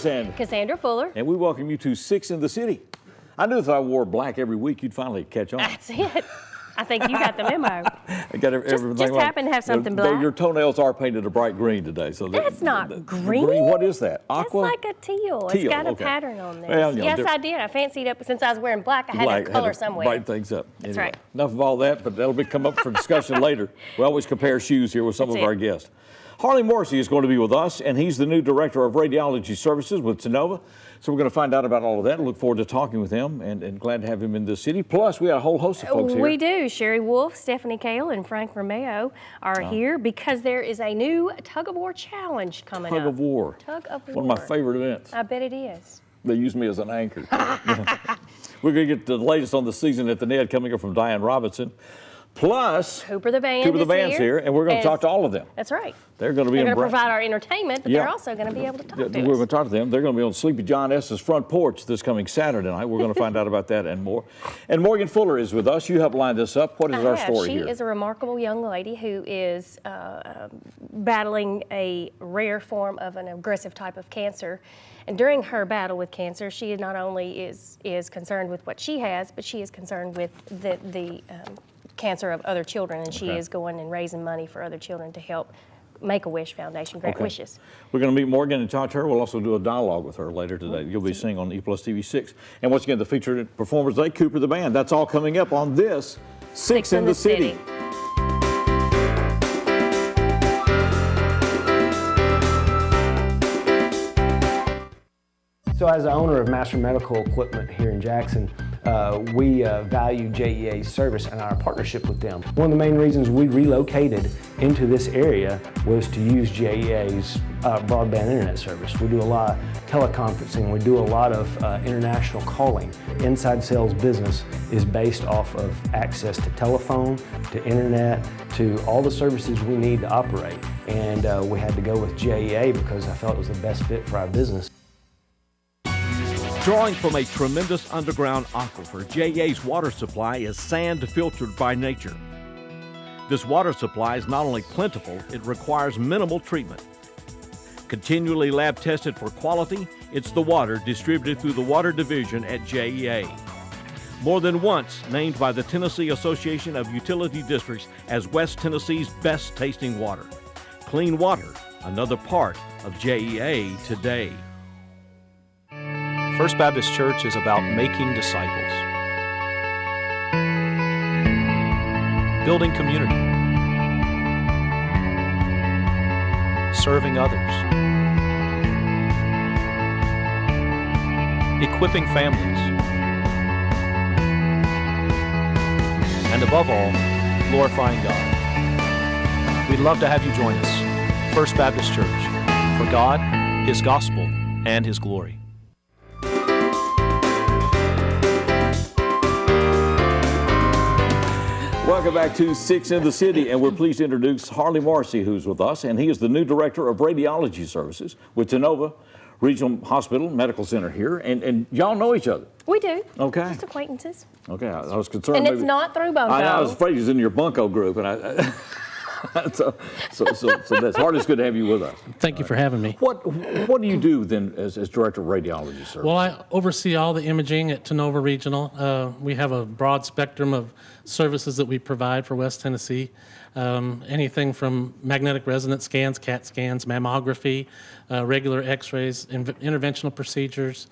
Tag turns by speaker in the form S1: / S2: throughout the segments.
S1: Cassandra.
S2: Cassandra Fuller.
S1: And we welcome you to 6 in the City. I knew if I wore black every week, you'd finally catch on.
S2: That's it. I think you got the memo.
S1: I got everything.
S2: Just happen to have something black.
S1: Your toenails are painted a bright green today. So
S2: that's not green.
S1: What is that? Aqua?
S2: It's like a teal. It's got a pattern on there.
S1: Well,
S2: yes, I did. I fancied up. Since I was wearing black, I had to color somewhere.
S1: Brighten things up.
S2: That's
S1: anyway,
S2: right.
S1: Enough of all that, but that'll come up for discussion later. We always compare shoes here with some of our guests. Harley Morrissey is going to be with us, and he's the new Director of Radiology Services with Tennova. So we're going to find out about all of that and look forward to talking with him, and glad to have him in the city. Plus, we got a whole host of folks here.
S2: We do. Sherry Wolf, Stephanie Kale, and Frank Romeo are here because there is a new Tug of War challenge coming up.
S1: Tug of War.
S2: Tug of War.
S1: One of my favorite events.
S2: I bet it is.
S1: They use me as an anchor. We're going to get the latest on the season at the Ned coming up from Diane Robinson. Plus,
S2: Coopertheband's
S1: here, and we're going to talk to all of them.
S2: That's right.
S1: They're going to
S2: provide our entertainment, but they're also going to be able to talk to us.
S1: We're going to talk to them. They're going to be on Sleepy John S.'s front porch this coming Saturday night. We're going to find out about that and more. And Morgan Fuller is with us. You helped line this up. What is our story here?
S2: She is a remarkable young lady who is battling a rare form of an aggressive type of cancer. And during her battle with cancer, she not only is concerned with what she has, but she is concerned with the cancer of other children, and she is going and raising money for other children to help Make-A-Wish Foundation grant wishes. We're
S1: going to meet Morgan and talk to her. We'll also do a dialogue with her later today. You'll be seeing on EPlusTV 6. And once again, the featured performers today, Coopertheband. That's all coming up on this 6 in the City.
S3: So as the owner of Master Medical Equipment here in Jackson, we value JEA's service and our partnership with them. One of the main reasons we relocated into this area was to use JEA's broadband internet service. We do a lot of teleconferencing, we do a lot of international calling. Inside sales business is based off of access to telephone, to internet, to all the services we need to operate. And we had to go with JEA because I felt it was the best fit for our business.
S4: Drawing from a tremendous underground aquifer, JEA's water supply is sand filtered by nature. This water supply is not only plentiful, it requires minimal treatment. Continually lab tested for quality, it's the water distributed through the water division at JEA. More than once named by the Tennessee Association of Utility Districts as West Tennessee's best tasting water. Clean water, another part of JEA today.
S5: First Baptist Church is about making disciples, building community, serving others, equipping families, and above all, glorifying God. We'd love to have you join us. First Baptist Church, for God, His gospel, and His glory.
S1: Welcome back to 6 in the City, and we're pleased to introduce Harley Morrissey, who's with us, and he is the new Director of Radiology Services with Tennova Regional Hospital Medical Center here, and y'all know each other.
S2: We do.
S1: Okay.
S2: Just acquaintances.
S1: Okay, I was concerned.
S2: And it's not through Bunko.
S1: I was afraid he was in your Bunko group, and so that's Harley. It's good to have you with us.
S6: Thank you for having me.
S1: What do you do then as Director of Radiology Services?
S6: Well, I oversee all the imaging at Tennova Regional. We have a broad spectrum of services that we provide for West Tennessee. Anything from magnetic resonance scans, CAT scans, mammography, regular x-rays, interventional procedures,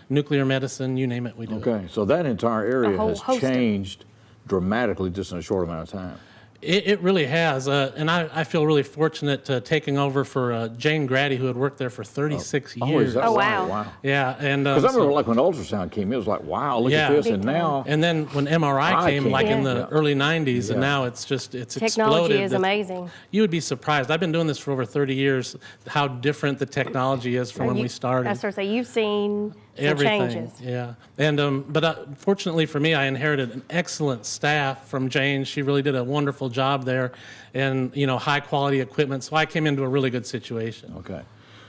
S6: nuclear medicine, you name it, we do.
S1: Okay, so that entire area has changed dramatically just in a short amount of time.
S6: It really has, and I feel really fortunate taking over for Jane Grady, who had worked there for 36 years.
S1: Oh,
S2: wow.
S6: Yeah, and
S1: because I remember like when ultrasound came, it was like, wow, look at this, and now.
S6: And then when MRI came, like in the early 90s, and now it's exploded.
S2: Technology is amazing.
S6: You would be surprised. I've been doing this for over 30 years, how different the technology is from when we started.
S2: I start to say, you've seen
S6: everything.
S2: Changes.
S6: Yeah, and but fortunately for me, I inherited an excellent staff from Jane. She really did a wonderful job there, and high quality equipment. So I came into a really good situation.
S1: Okay,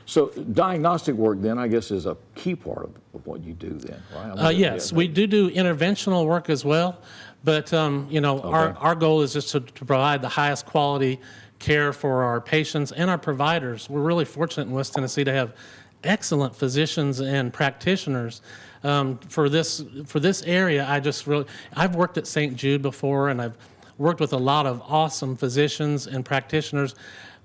S1: so diagnostic work then I guess is a key part of what you do then, right?
S6: Yes, we do interventional work as well, but our goal is just to provide the highest quality care for our patients and our providers. We're really fortunate in West Tennessee to have excellent physicians and practitioners. For this area, I've worked at St. Jude before, and I've worked with a lot of awesome physicians and practitioners.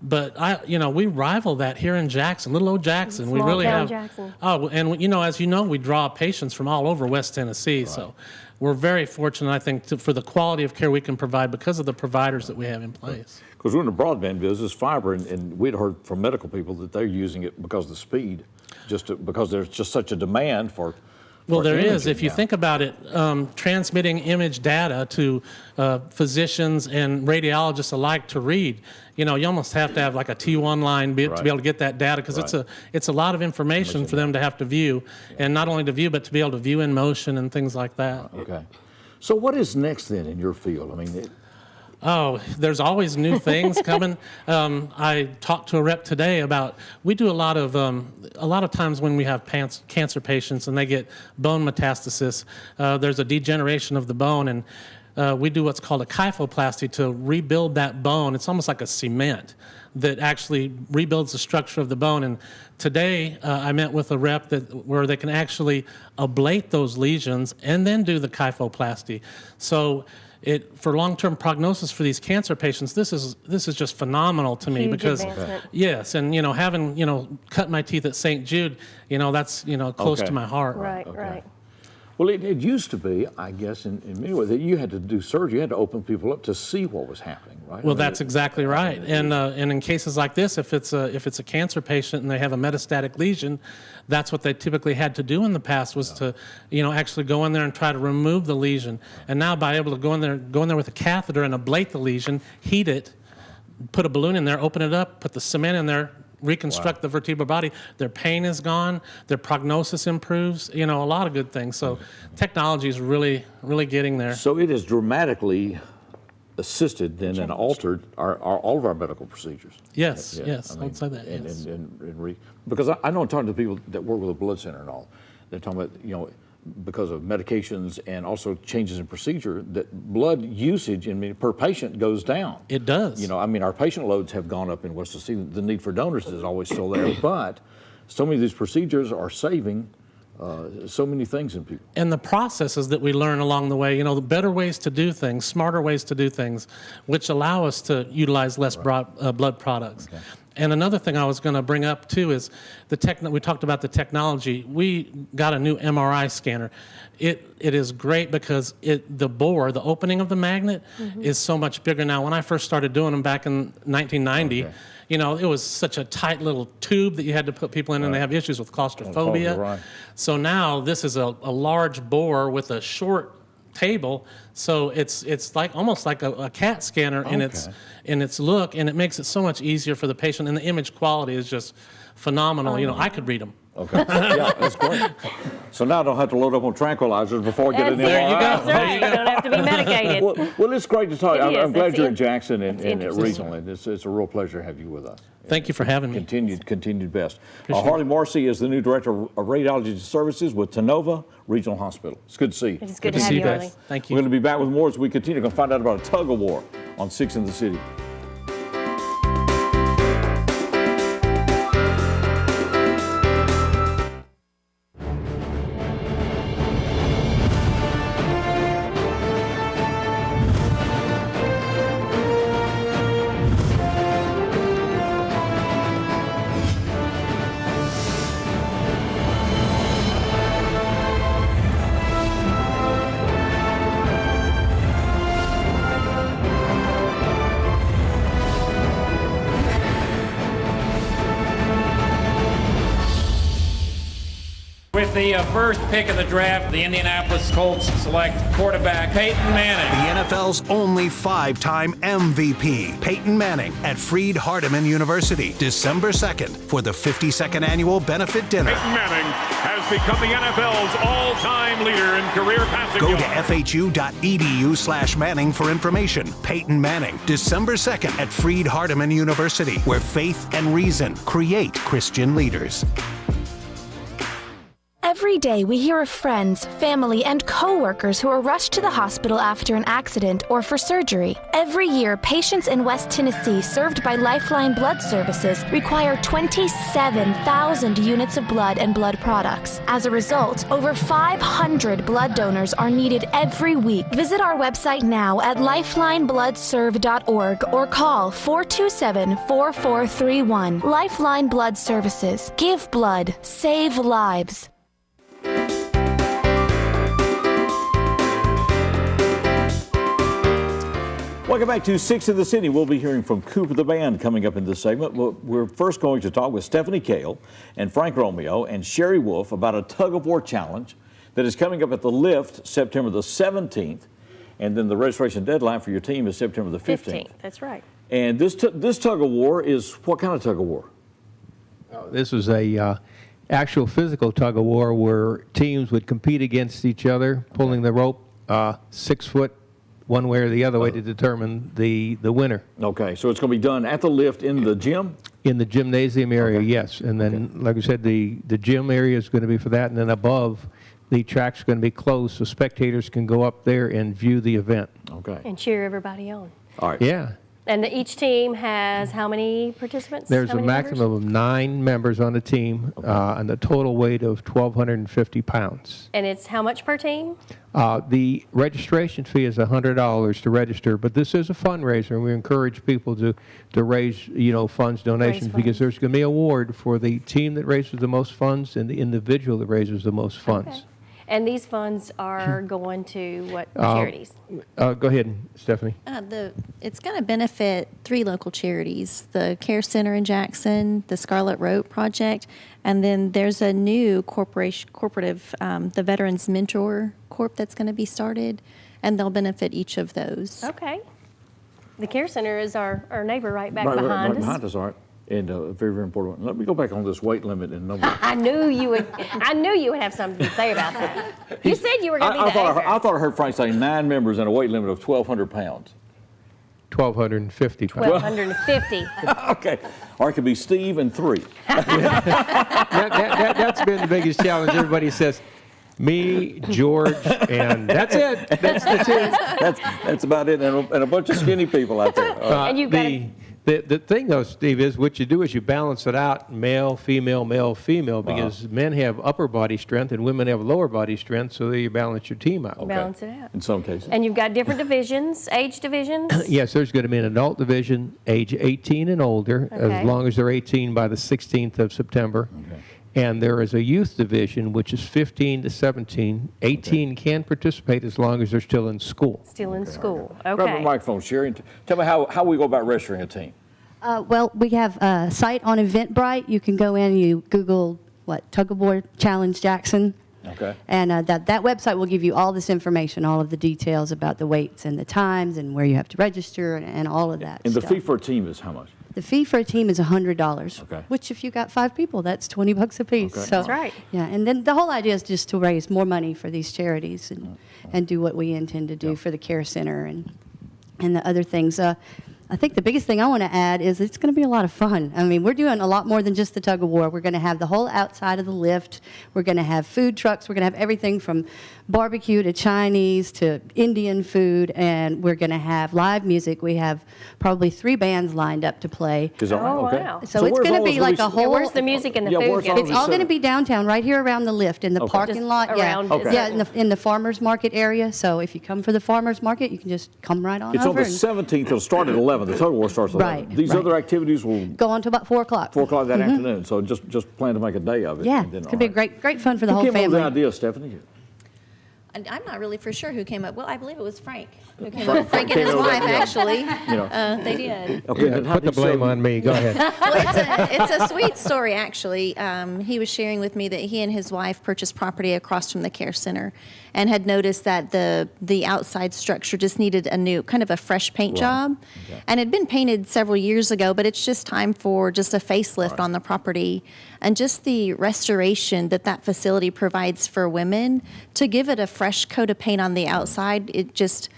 S6: But we rival that here in Jackson, little old Jackson.
S2: Small
S6: We really
S2: town
S6: have.
S2: Jackson.
S6: Oh, and as you know, we draw patients from all over West Tennessee. Right. So we're very fortunate, I think, for the quality of care we can provide because of the providers that we have in place.
S1: Because we're in the broadband business, fiber, and we'd heard from medical people that they're using it because of the speed, because there's just such a demand for.
S6: Well, there is. If you think about it, transmitting image data to physicians and radiologists alike to read, you almost have to have like a T1 line to be able to get that data, because it's a lot of information for them to have to view, and not only to view, but to be able to view in motion and things like that.
S1: Okay. So what is next then in your field? I mean,
S6: there's always new things coming. I talked to a rep today about, we do a lot of times when we have cancer patients and they get bone metastasis, there's a degeneration of the bone, and we do what's called a kyphoplasty to rebuild that bone. It's almost like a cement that actually rebuilds the structure of the bone. And today I met with a rep where they can actually ablate those lesions and then do the kyphoplasty. So for long-term prognosis for these cancer patients, this is just phenomenal to me.
S2: Huge
S6: because
S2: advancement.
S6: Yes, and having cut my teeth at St. Jude, that's close to my heart.
S2: Right, right.
S1: Well, it used to be, I guess, in many ways, that you had to do surgery, you had to open people up to see what was happening, right?
S6: Well, that's exactly right. And in cases like this, if it's a cancer patient and they have a metastatic lesion, that's what they typically had to do in the past, was to actually go in there and try to remove the lesion. And now, by able to go in there with a catheter and ablate the lesion, heat it, put a balloon in there, open it up, put the cement in there, reconstruct the vertebral body, their pain is gone, their prognosis improves, a lot of good things. So technology is really, really getting there.
S1: So it has dramatically assisted then and altered all of our medical procedures.
S6: Yes, yes, I would say that. Yes.
S1: Because I know I'm talking to people that work with a blood center and all, they're talking about, because of medications and also changes in procedure, that blood usage per patient goes down.
S6: It does.
S1: Our patient loads have gone up in West Tennessee. The need for donors is always still there, but so many of these procedures are saving so many things in people.
S6: And the processes that we learn along the way, the better ways to do things, smarter ways to do things, which allow us to utilize less blood products. Okay. And another thing I was going to bring up too is we talked about the technology. We got a new MRI scanner. It is great because the opening of the magnet is so much bigger now. When I first started doing them back in 1990, it was such a tight little tube that you had to put people in, and they have issues with claustrophobia.
S1: Right.
S6: So now this is a large bore with a short table, so it's like almost like a CAT scanner in its look, and it makes it so much easier for the patient, and the image quality is just phenomenal. I could read them.
S1: Okay. Yeah, that's great. So now I don't have to load up on tranquilizers before getting in.
S6: There you go.
S2: That's right. You don't have to be medicated.
S1: Well, it's great to talk. I'm glad you're in
S2: it's
S1: Jackson and regionally. It's a real pleasure to have you with us.
S6: Thank you for having me.
S1: Continued best. Harley Morrissey is the new director of radiology services with Tenova Regional Hospital. It's good to see you.
S2: It's good to have you, Harley.
S6: Thank you.
S1: We're going to be back with more as we continue. We're going to find out about a tug of war on 6 in the City.
S7: With the first pick of the draft, the Indianapolis Colts select quarterback Peyton Manning.
S8: The NFL's only 5-time MVP, Peyton Manning, at Freed-Hardeman University, December 2nd, for the 52nd annual benefit dinner.
S9: Peyton Manning has become the NFL's all-time leader in career passing
S8: Go
S9: yards.
S8: to fhu.edu/Manning for information. Peyton Manning, December 2nd at Freed-Hardeman University, where faith and reason create Christian leaders.
S10: Every Every day we hear of friends, family, and co-workers who are rushed to the hospital after an accident or for surgery. Every year, patients in West Tennessee served by Lifeline Blood Services require 27,000 units of blood and blood products. As a result, over 500 blood donors are needed every week. Visit our website now at lifelinebloodserve.org or call 427-4431. Lifeline Blood Services. Give blood. Save lives.
S1: Welcome back to 6 in the City. We'll be hearing from Coopertheband coming up in this segment. We're first going to talk with Stephanie Cale and Frank Romeo and Sherry Wolf about a tug-of-war challenge that is coming up at the Lift September the 17th. And then the registration deadline for your team is September the 15th.
S2: That's right.
S1: And this tug-of-war is what kind of tug-of-war?
S11: This was a actual physical tug-of-war where teams would compete against each other, pulling the rope 6 foot one way or the other way to determine the winner.
S1: Okay, so it's going to be done at the Lift in the gym?
S11: In the gymnasium area, yes. And then, like I said, the gym area is going to be for that, and then above, the track's going to be closed so spectators can go up there and view the event.
S1: Okay.
S2: And cheer everybody on.
S1: All right.
S11: Yeah.
S2: And each team has how many participants?
S11: There's a maximum of 9 members on the team, and a total weight of 1,250 pounds.
S2: And it's how much per team?
S11: The registration fee is $100 to register, but this is a fundraiser, and we encourage people to raise, funds, donations, because there's going to be an award for the team that raises the most funds and the individual that raises the most funds.
S2: Okay. And these funds are going to what charities?
S11: Go ahead, Stephanie.
S12: It's going to benefit 3 local charities, the Care Center in Jackson, the Scarlet Rope Project, and then there's a new corporative, the Veterans Mentor Corp that's going to be started, and they'll benefit each of those.
S2: Okay. The Care Center is our neighbor right back
S1: Right
S2: behind us.
S1: Behind us, all right. And very, very important one. Let me go back on this weight limit and number.
S2: I knew you would have something to say about that. You said you were going to be the anchor.
S1: I thought I heard Frank say 9 members and a weight limit of 1,200 pounds.
S11: 1,250 pounds.
S2: 1,250.
S1: Okay. Or it could be Steve and 3.
S11: That's been the biggest challenge. Everybody says, me, George, and that's it. That's the two.
S1: That's about it, and a bunch of skinny people out there.
S2: And you've got
S11: the thing, though, Steve, is what you do is you balance it out, male, female, because men have upper body strength and women have lower body strength, so you balance your team out.
S1: Okay.
S2: Balance it out.
S1: In some cases.
S2: And you've got different divisions, age divisions?
S11: Yes, there's going to be an adult division, age 18 and older, as long as they're 18 by the 16th of September.
S1: Okay.
S11: And there is a youth division, which is 15 to 17. 18 can participate as long as they're still in school.
S2: Still in school. Okay.
S1: Grab the microphone, Sherry, and tell me how we go about registering a team.
S13: Well, we have a site on Eventbrite. You can go in, you Google, Tug-of-War Challenge Jackson.
S1: Okay.
S13: And that website will give you all this information, all of the details about the weights and the times and where you have to register and all of that
S1: And
S13: stuff.
S1: the fee for a team is how much?
S13: The fee for a team is $100,
S1: okay.
S13: Which if you got 5 people, that's $20 a piece.
S1: Okay.
S13: So,
S2: that's right.
S13: Yeah, and then the whole idea is just to raise more money for these charities and do what we intend to do for the Care Center and the other things. I think the biggest thing I want to add is it's going to be a lot of fun. I mean, we're doing a lot more than just the tug-of-war. We're going to have the whole outside of the lift. We're going to have food trucks. We're going to have everything from barbecue to Chinese to Indian food, and we're going to have live music. We have probably 3 bands lined up to play.
S2: Wow.
S13: So it's going to be like a whole...
S2: where's the music and the food?
S13: It's all going to be downtown, right here around the lift, in the parking lot.
S2: Around
S13: in the farmer's market area. So if you come for the farmer's market, you can just come right on over.
S1: It's on the 17th. It'll start at 11. The tug-of-war starts at 11. These other activities will
S13: go on to about 4 o'clock.
S1: 4 o'clock that afternoon. So just plan to make a day of it.
S13: Yeah,
S1: and then,
S13: it's going to be great fun for the whole family.
S1: Who came up with the idea, Stephanie?
S12: I'm not really for sure who came up. Well, I believe it was Frank who came up. Frank and his wife, actually. They did.
S11: Okay, put the blame on me. Go ahead.
S12: Well, it's a sweet story, actually. He was sharing with me that he and his wife purchased property across from the Care Center and had noticed that the outside structure just needed a new, kind of a fresh paint job. Okay. And it had been painted several years ago, but it's just time for just a facelift on the property. And just the restoration that facility provides for women, to give it a fresh coat of paint on the outside, it just,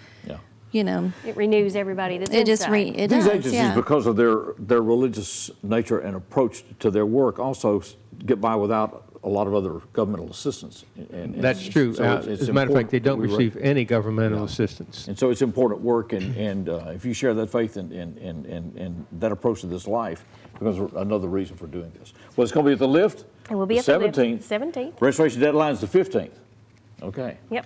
S2: it renews everybody that's
S12: inside.
S1: These agencies, because of their religious nature and approach to their work, also get by without a lot of other governmental assistance.
S11: That's true.
S1: So
S11: as a matter of fact, they don't receive any governmental assistance.
S1: And so it's important work, and if you share that faith and that approach to this life, becomes another reason for doing this. Well, it's going to be at the Lift.
S2: It will be at
S1: 17th.
S2: the Lift, 17th.
S1: Registration deadline is the 15th. Okay.
S2: Yep,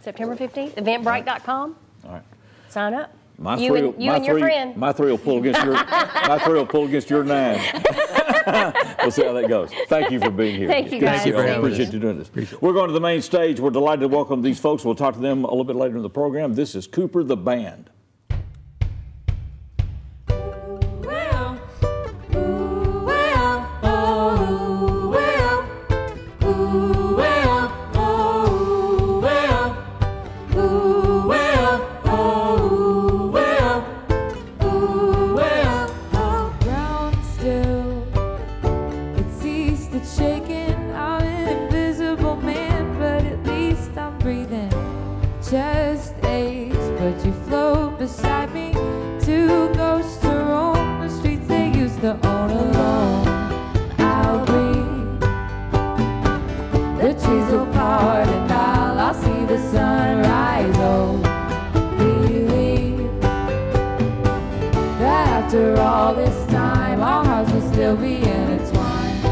S2: September 15th, eventbrite.com.
S1: All right.
S2: Sign up.
S1: You
S2: and your friend.
S1: My three will pull against your. My three will pull against your 9. We'll see how that goes. Thank you for being here.
S2: Thank you, guys.
S1: I appreciate you doing this. We're going to the main stage. We're delighted to welcome these folks. We'll talk to them a little bit later in the program. This is Coopertheband.
S14: Just aches, but you float beside me. Two ghosts to roam the streets they used to own alone. I'll breathe, the trees will part and I'll see the sunrise. Oh, believe that after all this time our hearts will still be intertwined.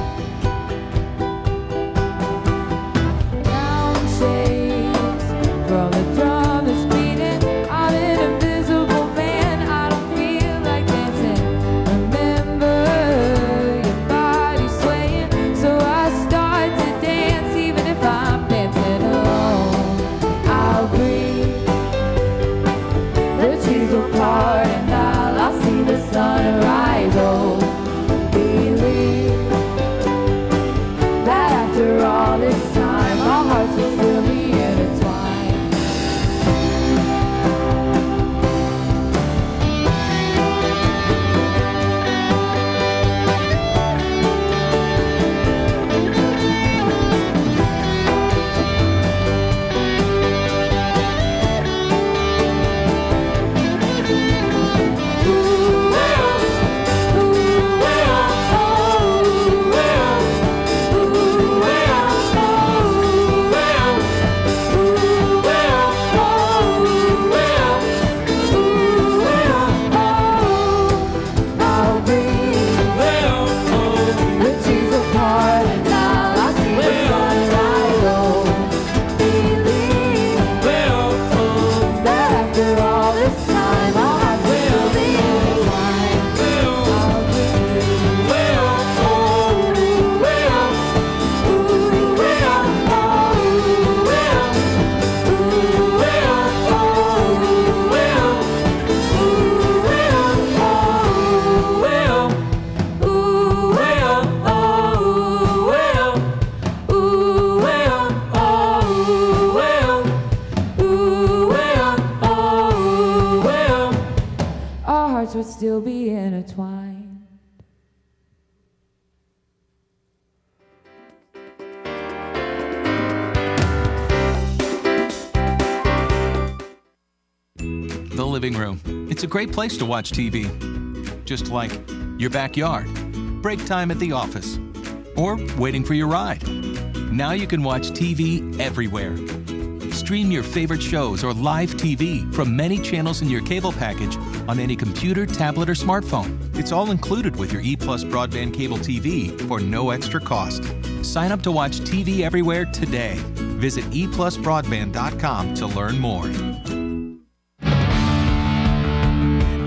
S14: Down shades from the drum that's beating, I'm an invisible man, I don't feel like dancing. Remember your body swaying, so I start to dance even if I'm dancing alone. I'll breathe, the trees will part and I'll see the sunrise. Oh, believe that after all this time our hearts will still be intertwined. Our hearts would still be intertwined.
S15: The living room. It's a great place to watch TV. Just like your backyard, break time at the office, or waiting for your ride. Now you can watch TV everywhere. Stream your favorite shows or live TV from many channels in your cable package on any computer, tablet, or smartphone. It's all included with your EPlus broadband cable TV for no extra cost. Sign up to watch TV everywhere today. Visit EPlusBroadband.com to learn more.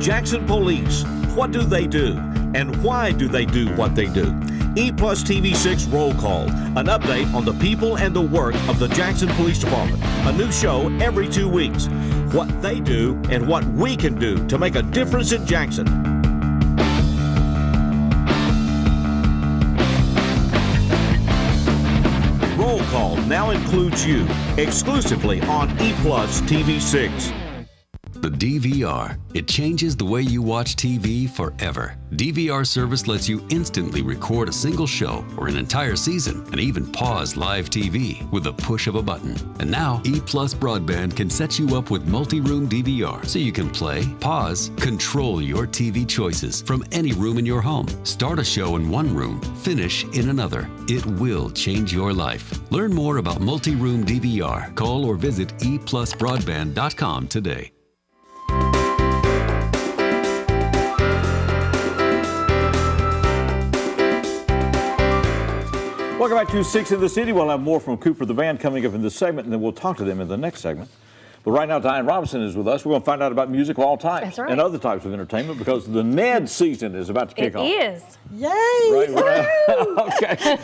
S4: Jackson Police, what do they do? And why do they do what they do? EPlusTV 6 Roll Call, an update on the people and the work of the Jackson Police Department. A new show every 2 weeks. What they do and what we can do to make a difference in Jackson. Roll Call now includes you, exclusively on EPlusTV 6.
S16: The DVR. It changes the way you watch TV forever. DVR service lets you instantly record a single show or an entire season and even pause live TV with the push of a button. And now, EPlusBroadband can set you up with multi-room DVR so you can play, pause, control your TV choices from any room in your home. Start a show in one room, finish in another. It will change your life. Learn more about multi-room DVR. Call or visit EPlusBroadband.com today.
S1: Welcome back to 6 in the City. We'll have more from Cooper the Band coming up in this segment, and then we'll talk to them in the next segment. But right now, Diane Robinson is with us. We're going to find out about music of all types.
S2: That's right.
S1: And other types of entertainment, because the Ned season is about to kick off.
S2: It is.
S17: Yay!
S1: Right. Okay.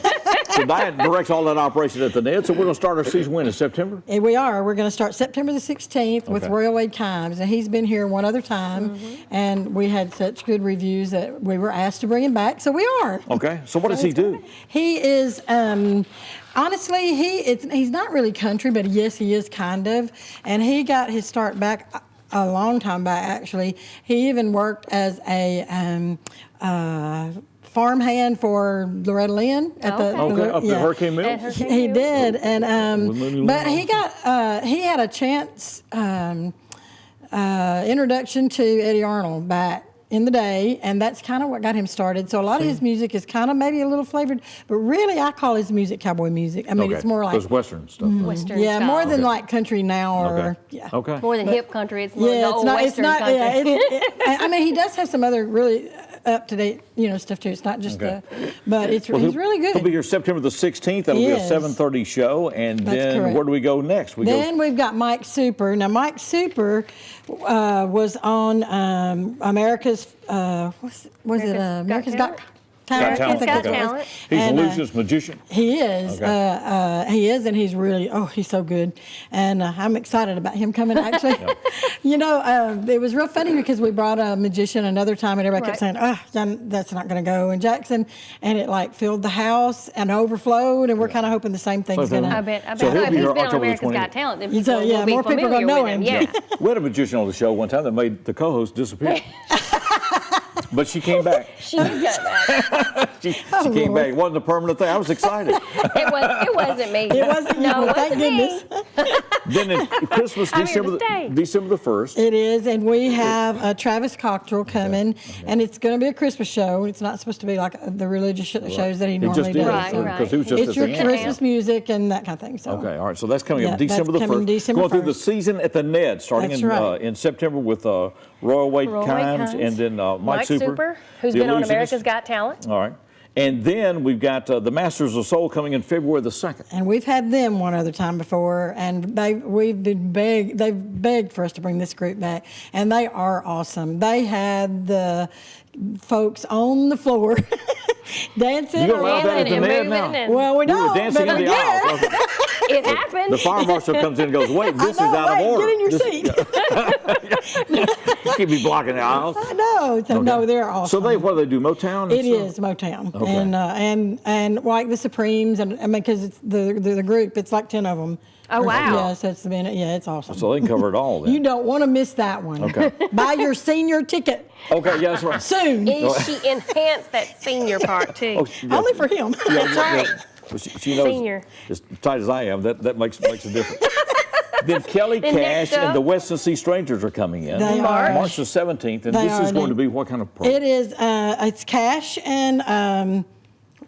S1: So Diane directs all that operation at the Ned. So we're going to start our season when in September?
S17: And we are. We're going to start September the 16th with Royal Wade Kimes. And he's been here one other time. And we had such good reviews that we were asked to bring him back. So we are.
S1: Okay. So what does he do?
S17: He is... honestly, he's not really country, but yes, he is kind of. And he got his start back a long time back, actually. He even worked as a farmhand for Loretta Lynn at the
S1: up at Hurricane Mills.
S17: He did, and but he had a chance introduction to Eddie Arnold back in the day, and that's kind of what got him started. So a lot of his music is kind of maybe a little flavored, but really I call his music cowboy music. I mean, it's more like...
S1: Those Western stuff.
S2: Western
S17: yeah,
S2: style.
S17: more than like country now or...
S1: Okay.
S2: More than hip country, it's more the old Western country.
S17: I mean, he does have some other really up-to-date, stuff too. It's not just but it's he's really good.
S1: He'll be here September the 16th. That'll be a 7:30 show, and then where do we go next?
S17: We've got Mike Super. Now, Mike Super was on America's America's Got Talent.
S1: He's a illusionist magician.
S17: He is. He is, and he's really, he's so good. And I'm excited about him coming, actually. It was real funny because we brought a magician another time, and everybody kept saying, that's not going to go in Jackson. And it, filled the house and overflowed, and we're kind of hoping the same thing's going to happen.
S2: I bet. So if he's been on America's Got Talent, then people will be
S17: more people
S2: familiar
S17: know
S2: with
S17: him.
S2: Yeah.
S1: We had a magician on the show one time that made the co-host disappear. But she came back.
S2: She did that.
S1: she came back. It wasn't a permanent thing. I was excited.
S2: It wasn't me.
S17: It wasn't you.
S2: No,
S17: Thank goodness.
S1: Then in Christmas, December the 1st.
S17: It is, and we have Travis Cockrell coming, and it's going to be a Christmas show. It's not supposed to be like the religious shows that he normally does.
S2: Right.
S1: Because he was just
S17: it's your Christmas music and that kind of thing. So.
S1: Okay, all right. So that's coming up December the 1st. Going through the season at the Ned, starting in September with Royal Wade Kimes, and then Mike Super,
S2: who's been on America's Got Talent.
S1: All right. And then we've got the Masters of Soul coming in February the 2nd.
S17: And we've had them one other time before, and they've begged for us to bring this group back, and they are awesome. They had the folks on the floor dancing
S1: around
S2: and moving.
S17: Well, we don't.
S1: We were dancing in the aisle.
S2: It happened.
S1: The fire marshal comes in and goes, wait, this is out of order.
S17: Get in your seat.
S1: You can't be blocking the aisles.
S17: I know. No, they're awesome.
S1: So what do they do, Motown?
S17: It is Motown. Okay. And like the Supremes, and I mean, because it's the group, it's like 10 of them.
S2: Oh, wow.
S17: Yes, it's awesome.
S1: So they can cover it all then.
S17: You don't want to miss that one. Okay. Buy your senior ticket.
S1: Okay, yeah, that's right.
S17: Soon.
S2: She enhanced that senior part, too.
S17: Only for him.
S2: That's right.
S1: She knows,
S2: senior.
S1: As tight as I am, that makes a difference. Then Kelly Cash and the West Tennessee Strangers are coming in.
S17: They are.
S1: March the 17th, and this is going to be what kind of program?
S17: It is, it's Cash and,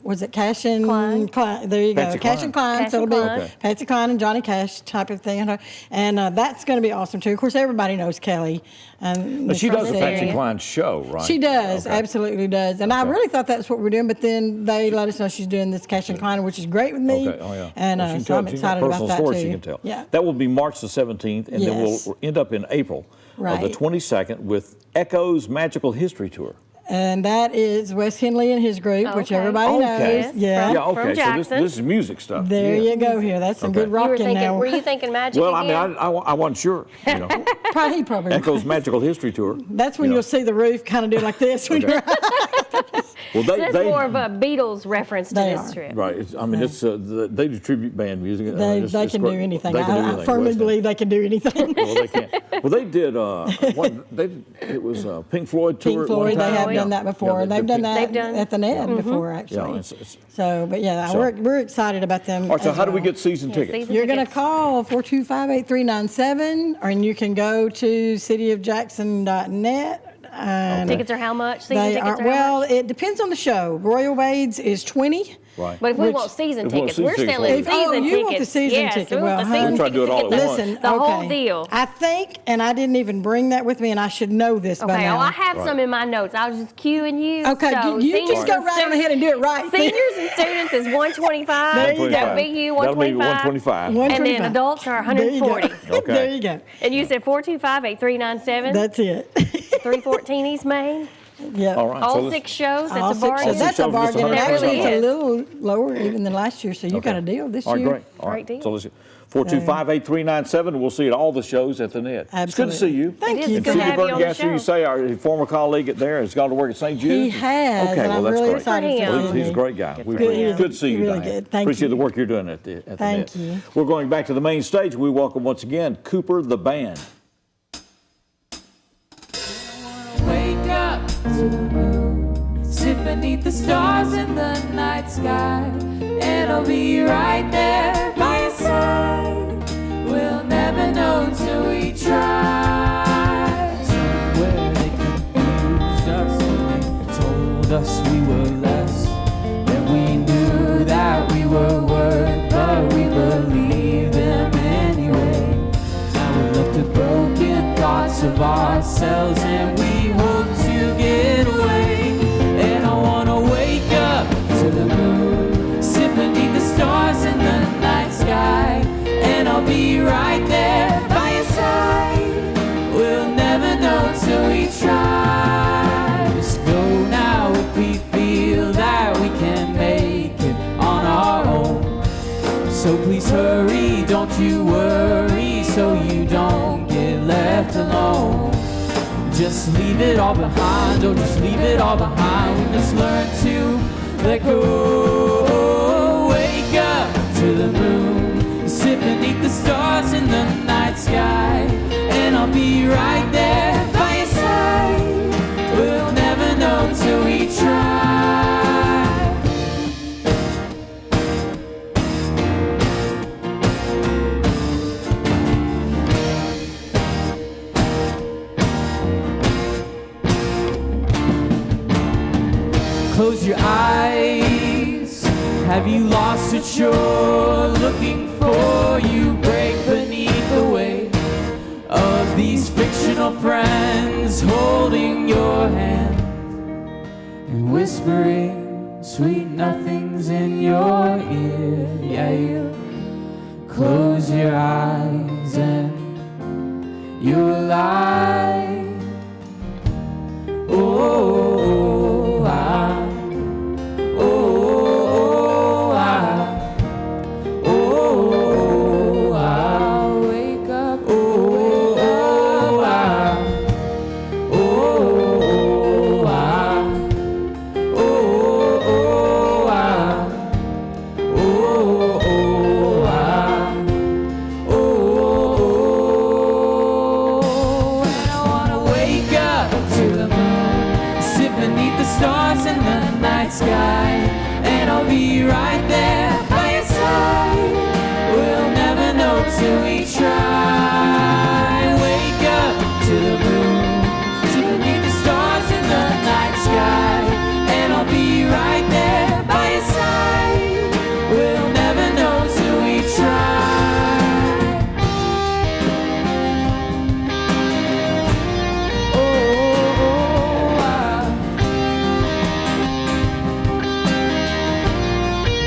S17: was it Cash and Klein? There you go.
S1: Patsy
S17: Cash and Klein. So it'll be
S1: Okay.
S17: Patsy Cline and Johnny Cash type of thing. And that's going to be awesome, too. Of course, everybody knows Kelly.
S1: But she does a Patsy Cline show, right?
S17: She does, absolutely does. And I really thought that's what we're doing, but then they let us know she's doing this Cash and Klein, which is great with me.
S1: Okay, oh yeah.
S17: And so I'm excited about that, too.
S1: She can tell.
S17: Yeah.
S1: That will be March the 17th, and then we'll end up in April of the 22nd with Echo's Magical History Tour.
S17: And that is Wes Henley and his group, which everybody knows.
S1: Yeah,
S2: from Jackson.
S1: So this is music stuff.
S17: There you go here. That's some good rocking now.
S2: Were you thinking magic
S1: Well,
S2: again?
S1: I mean, I wasn't sure.
S17: Probably.
S1: Echo's Magical History Tour.
S17: That's when you'll see the roof kind of do like this when you're
S1: Well,
S2: So that's more of a Beatles reference to this trip.
S1: Right. I mean, it's they distribute band music.
S17: They can do anything.
S1: They can do anything.
S17: I firmly believe they can do anything.
S1: Well, they can. Well, they did. It was Pink Floyd tour.
S17: Pink Floyd. They have done that before.
S1: Yeah,
S17: they've done that at the NED before, actually. We're excited about them.
S1: All right. So how do we get season tickets?
S17: You're going to call 425-8397, and you can go to cityofjackson.net.
S2: Tickets are how much? Season tickets are
S17: well,
S2: how much?
S17: it depends on the show. Royal Wade's is $20.
S1: Right.
S2: But if we want season tickets, we're selling season tickets.
S17: You want the season
S2: yes,
S17: ticket?
S2: We want the season
S1: try to do it all at once.
S17: Listen,
S2: the whole deal.
S17: I think, and I didn't even bring that with me, and I should know this by now.
S2: I have some in my notes. I was just cueing you.
S17: Okay,
S2: so
S17: you just go right on ahead and do it right.
S2: Seniors and students is $125.
S17: There you go.
S2: That'll be you
S1: That'll be
S2: $125. And then adults are $140.
S1: Okay.
S17: There you go.
S2: And you said 425-8397.
S17: That's it.
S2: 314 East Main.
S17: Yeah.
S1: All right.
S2: All 6 shows. That's a bargain.
S17: That's a bargain. And actually,
S2: really
S17: it's a little lower even than last year, so you got a deal this year.
S1: All right, great. All right.
S2: Great deal.
S1: So let's 425-8397. We'll see you at all the shows at the NED.
S17: Absolutely.
S1: It's good to see you.
S17: Thank you.
S1: And
S2: good to have you on the
S1: Gasser,
S2: show.
S1: you say our former colleague there has gone to work at St. Jude.
S17: He has.
S1: Okay,
S17: and
S1: well
S17: I'm
S1: that's
S17: really
S1: great.
S17: excited for him.
S1: He's a great guy.
S2: Good
S1: We
S2: for him.
S1: good to see you,
S17: Really
S1: Diane.
S17: good. Thank
S1: Appreciate
S17: you.
S1: the work you're doing at the NED.
S17: Thank you.
S1: We're going back to the main stage. We welcome once again Coopertheband.
S14: Wake up to the moon, sit beneath the stars in the night sky, and I'll be right there by your side. We'll never know till we try. Somewhere they confused us and they told us we were less than we knew that we were worth, but we believed them anyway. Now we're left with broken thoughts of ourselves, and we hope to get away. And I wanna wake up to the moon, sit beneath the stars in the night sky, and I'll be right there by your side. We'll never know till we try. Just go now if we feel that we can make it on our own. So please hurry, don't you worry, so you don't get left alone. Just leave it all behind, oh just leave it all behind. We must learn to let go. Wake up to the moon, sit beneath the stars in the night sky, and I'll be right there by your side. We'll never know till we try. Close your eyes. Have you lost what you're looking for? You break beneath the weight of these fictional friends holding your hand and whispering sweet nothings in your ear. Yeah, you close your eyes and you'll lie. Oh, I wake up. And I wanna wake up to the moon, sit beneath the stars in the night sky, and I'll be right there by your side. We'll never know till we try. Wake up to the moon, sit beneath the stars in the night sky, and I'll be right there by your side. We'll never know till we try.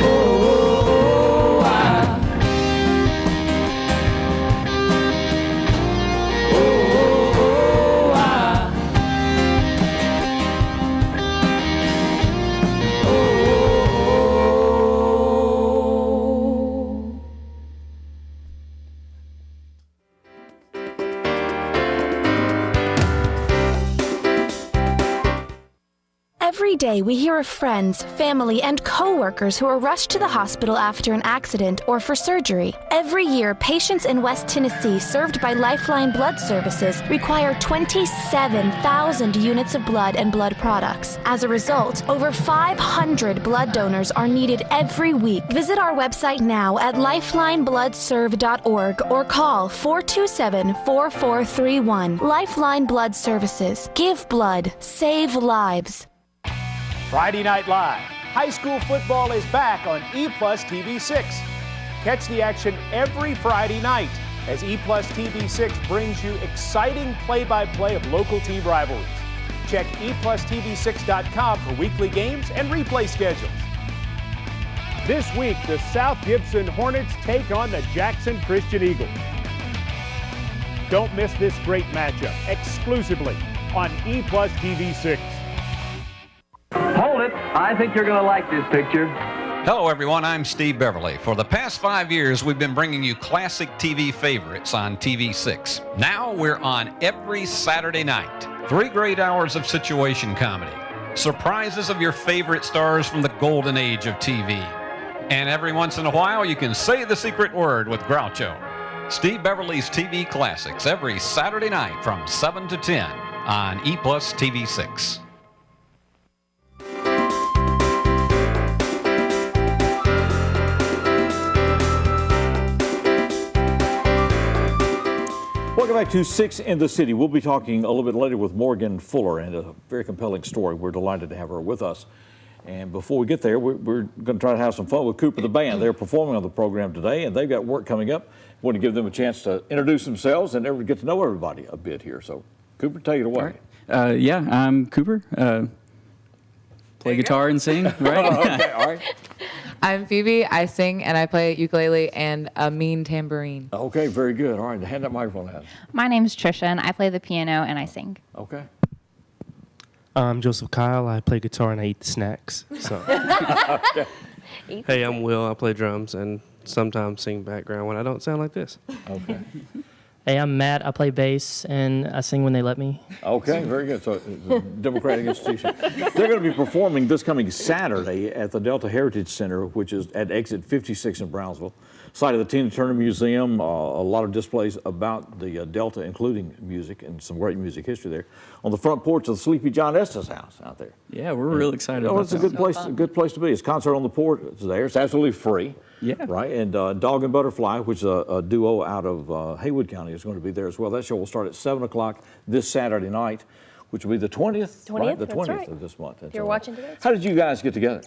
S14: Oh,
S10: Every day we hear of friends, family, and co-workers who are rushed to the hospital after an accident or for surgery. Every year, patients in West Tennessee served by Lifeline Blood Services require 27,000 units of blood and blood products. As a result, over 500 blood donors are needed every week. Visit our website now at lifelinebloodserve.org or call 427-4431. Lifeline Blood Services. Give blood. Save lives.
S18: Friday Night Live. High school football is back on EPlusTV 6. Catch the action every Friday night as EPlusTV 6 brings you exciting play-by-play of local team rivalries. Check EPlusTV6.com for weekly games and replay schedules. This week, the South Gibson Hornets take on the Jackson Christian Eagles. Don't miss this great matchup exclusively on EPlusTV 6.
S19: Hold it. I think you're going to like this picture.
S20: Hello, everyone. I'm Steve Beverly. For the past 5 years, we've been bringing you classic TV favorites on TV6. Now we're on every Saturday night. 3 great hours of situation comedy, surprises of your favorite stars from the golden age of TV. And every once in a while, you can say the secret word with Groucho. Steve Beverly's TV Classics every Saturday night from 7 to 10 on EPlusTV 6.
S1: Welcome back to 6 in the City. We'll be talking a little bit later with Morgan Fuller, and a very compelling story. We're delighted to have her with us. And before we get there, we're going to try to have some fun with Cooper the Band. They're performing on the program today, and they've got work coming up. We want to give them a chance to introduce themselves and get to know everybody a bit here. So, Cooper, take it away.
S21: Right. Yeah, I'm Cooper. Play guitar and sing, right?
S1: Okay, all right.
S22: I'm Phoebe. I sing and I play ukulele and a mean tambourine.
S1: Okay, very good. All right, hand that microphone out.
S23: My name's Trisha, and I play the piano and I sing.
S1: Okay.
S24: I'm Joseph Kyle. I play guitar and I eat the snacks. So.
S1: Okay.
S24: Hey, I'm Will. I play drums and sometimes sing background when I don't sound like this.
S1: Okay.
S25: Hey, I'm Matt. I play bass and I sing when they let me.
S1: Okay, very good. So, it's a Democratic institution. They're going to be performing this coming Saturday at the Delta Heritage Center, which is at exit 56 in Brownsville, site of the Tina Turner Museum. A lot of displays about the Delta, including music and some great music history there. On the front porch of the Sleepy John Estes house out there.
S21: Yeah, we're real excited about
S1: it's a good place. A good place to be. It's concert on the porch. It's there. It's absolutely free.
S21: Yeah.
S1: Right. And Dog and Butterfly, which is a duo out of Haywood County, is going to be there as well. That show will start at 7 o'clock this Saturday night, which will be the 20th. Right? The 20th of this month.
S2: If you're watching today.
S1: How did you guys get together?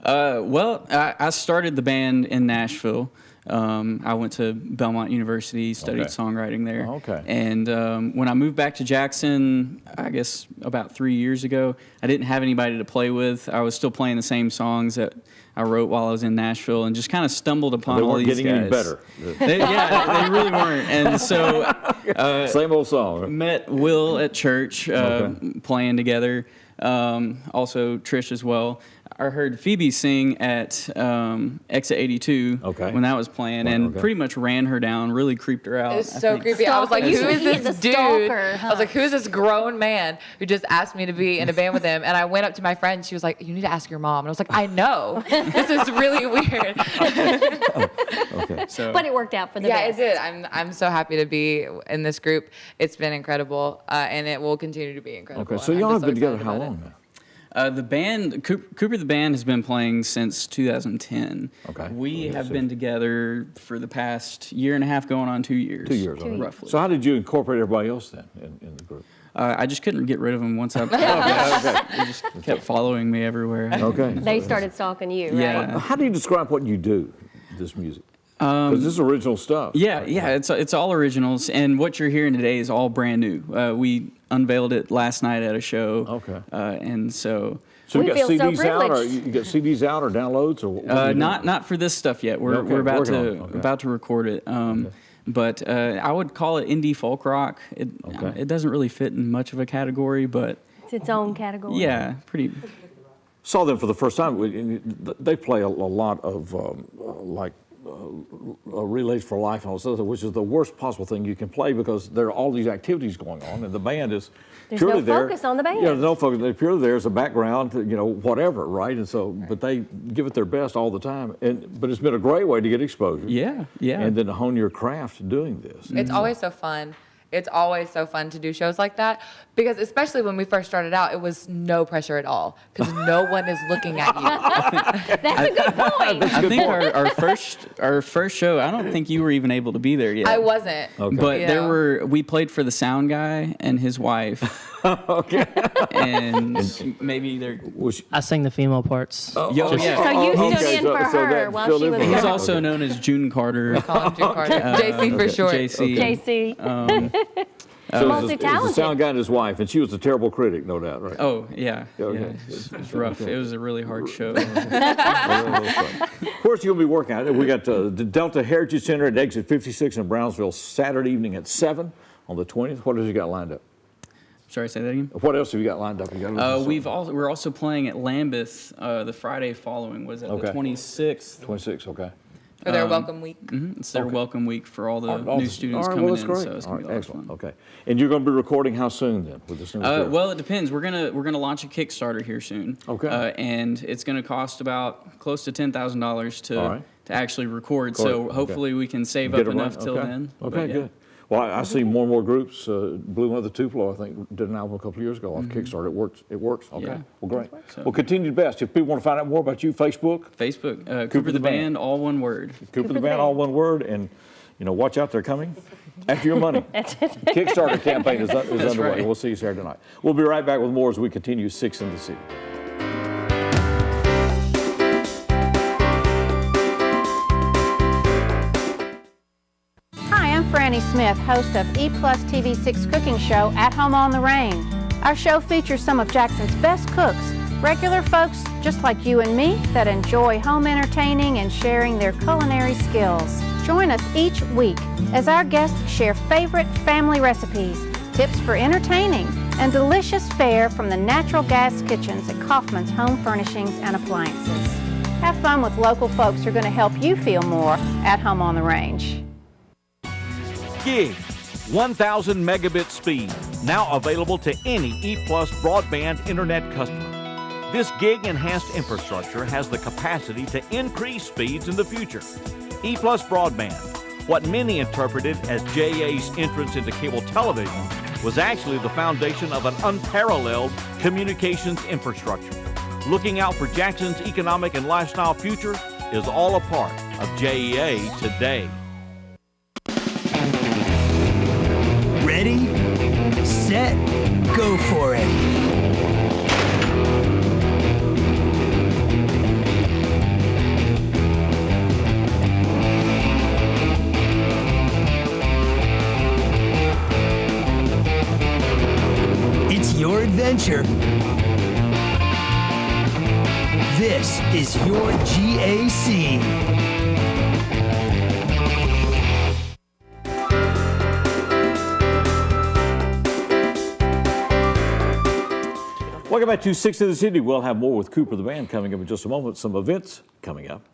S21: Well, I started the band in Nashville. I went to Belmont University, studied songwriting there.
S1: Okay.
S21: And when I moved back to Jackson, I guess about 3 years ago, I didn't have anybody to play with. I was still playing the same songs that I wrote while I was in Nashville, and just kind of stumbled upon all these guys.
S1: They weren't getting any better.
S21: They really weren't. And so
S1: same old song.
S21: Met Will at church playing together. Also Trish as well. I heard Phoebe sing at Exit 82 when that was playing, and pretty much ran her down, really creeped her out.
S22: It was so creepy. I was like, who is this dude? I was like, who is this grown man who just asked me to be in a band with him? And I went up to my friend. She was like, you need to ask your mom. And I was like, I know. This is really weird.
S1: Okay.
S21: So,
S2: but it worked out for the
S22: best.
S2: best.
S22: Yeah, it did. I'm so happy to be in this group. It's been incredible, and it will continue to be incredible.
S1: Okay, so y'all have been together how long now?
S21: The band, Cooper the Band, has been playing since 2010.
S1: Okay.
S21: We have been together for the past year and a half, going on 2 years.
S1: 2 years,
S21: roughly.
S1: So how did you incorporate everybody else then in the group?
S21: I just couldn't get rid of them once I They just kept following me everywhere.
S1: Okay.
S2: They started stalking you, right?
S21: Yeah.
S1: How do you describe what you do, this music? Because this is original stuff.
S21: Yeah, it's all originals, and what you're hearing today is all brand new. We unveiled it last night at a show.
S1: Okay.
S21: And so.
S1: So you got CDs out, or you got CDs out, or downloads, or
S21: not for this stuff yet. We're about to record it. But I would call it indie folk rock. It doesn't really fit in much of a category, but
S2: It's its own category.
S21: yeah, pretty.
S1: Saw them for the first time. They play a lot of like Relays for Life, and all this other, which is the worst possible thing you can play because there are all these activities going on, and the band is purely there.
S2: There's no focus on the band.
S1: Yeah, there's no focus. They're purely there as a background, whatever, right? And so, but they give it their best all the time. But it's been a great way to get exposure.
S21: Yeah, yeah.
S1: And then to hone your craft doing this.
S22: It's always so fun. It's always so fun to do shows like that because especially when we first started out, it was no pressure at all because no one is looking at you.
S2: That's a good point.
S21: I think our first show, I don't think you were even able to be there yet.
S22: I wasn't.
S1: Okay.
S21: But we played for the sound guy and his wife.
S1: Okay.
S21: And maybe they're...
S25: I sang the female parts.
S21: Oh, yeah.
S2: So you stood in for her while she was
S21: He's
S2: gone.
S21: also known as June Carter.
S22: We call him June Carter. JC for short.
S21: JC.
S2: JC.
S1: So
S2: multi-talented.
S1: it was the sound guy and his wife, and she was a terrible critic, no doubt, right?
S21: Oh, yeah.
S1: Okay.
S21: Yeah, it was rough. It was a really hard show.
S1: Of course, you'll be working on it. We got the Delta Heritage Center at exit 56 in Brownsville Saturday evening at 7 on the 20th. What else you got lined up?
S21: Sorry, say that again?
S1: What else have you got lined up?
S21: We're also playing at Lambeth the Friday following. Was it the 26th?
S1: 26th, okay.
S22: For their welcome week.
S21: It's their welcome week for all the new students coming in. So it's going to be excellent.
S1: Okay. And you're going to be recording how soon then with this new material?
S21: Well, it depends. We're gonna launch a Kickstarter here soon.
S1: Okay.
S21: And it's going to cost about close to $10,000 to actually record. So hopefully we can save up enough till then.
S1: Okay, good. Well, I see more and more groups. Blue Mother Tupelo, I think, did an album a couple of years ago off Kickstarter. It works. Okay.
S21: Yeah.
S1: Well, great. Well, continued best. If people want to find out more about you, Facebook,
S21: Cooper the Band, all one word.
S1: Cooper the Band, all one word, and watch out, they're coming after your money. Kickstarter campaign is underway.
S21: Right.
S1: We'll see you Saturday night. We'll be right back with more as we continue 6 in the City.
S3: Franny Smith, host of EPlusTV6 cooking show At Home on the Range. Our show features some of Jackson's best cooks, regular folks just like you and me that enjoy home entertaining and sharing their culinary skills. Join us each week as our guests share favorite family recipes, tips for entertaining, and delicious fare from the natural gas kitchens at Kaufman's Home Furnishings and Appliances. Have fun with local folks who are going to help you feel more at home on the range.
S4: Gig, 1,000 megabit speed, now available to any ePlus broadband internet customer. This gig enhanced infrastructure has the capacity to increase speeds in the future. ePlus broadband, what many interpreted as JA's entrance into cable television, was actually the foundation of an unparalleled communications infrastructure. Looking out for Jackson's economic and lifestyle future is all a part of JEA today.
S5: Ready, set, go for it. It's your adventure. This is your GAC.
S1: Welcome back to 6 in the City. We'll have more with Cooper the Band coming up in just a moment. Some events coming up.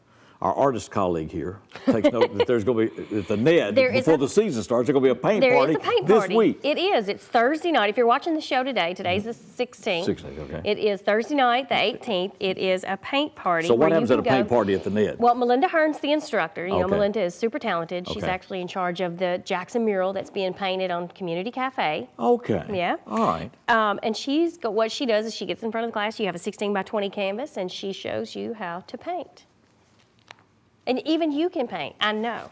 S1: Our artist colleague here takes note that there's going to be, at the Ned, before the season starts, there's going to be a paint party this week.
S2: It is. It's Thursday night. If you're watching the show today, today's the 16th.
S1: 16th, okay.
S2: It is Thursday night, the 18th. It is a paint party.
S1: So what happens at a paint party at the Ned?
S2: Well, Melinda Hearn's the instructor. You know, Melinda is super talented. She's actually in charge of the Jackson mural that's being painted on Community Cafe.
S1: Okay.
S2: Yeah.
S1: All right.
S2: And what she does is she gets in front of the class. You have a 16 by 20 canvas, and she shows you how to paint. And even you can paint, I know.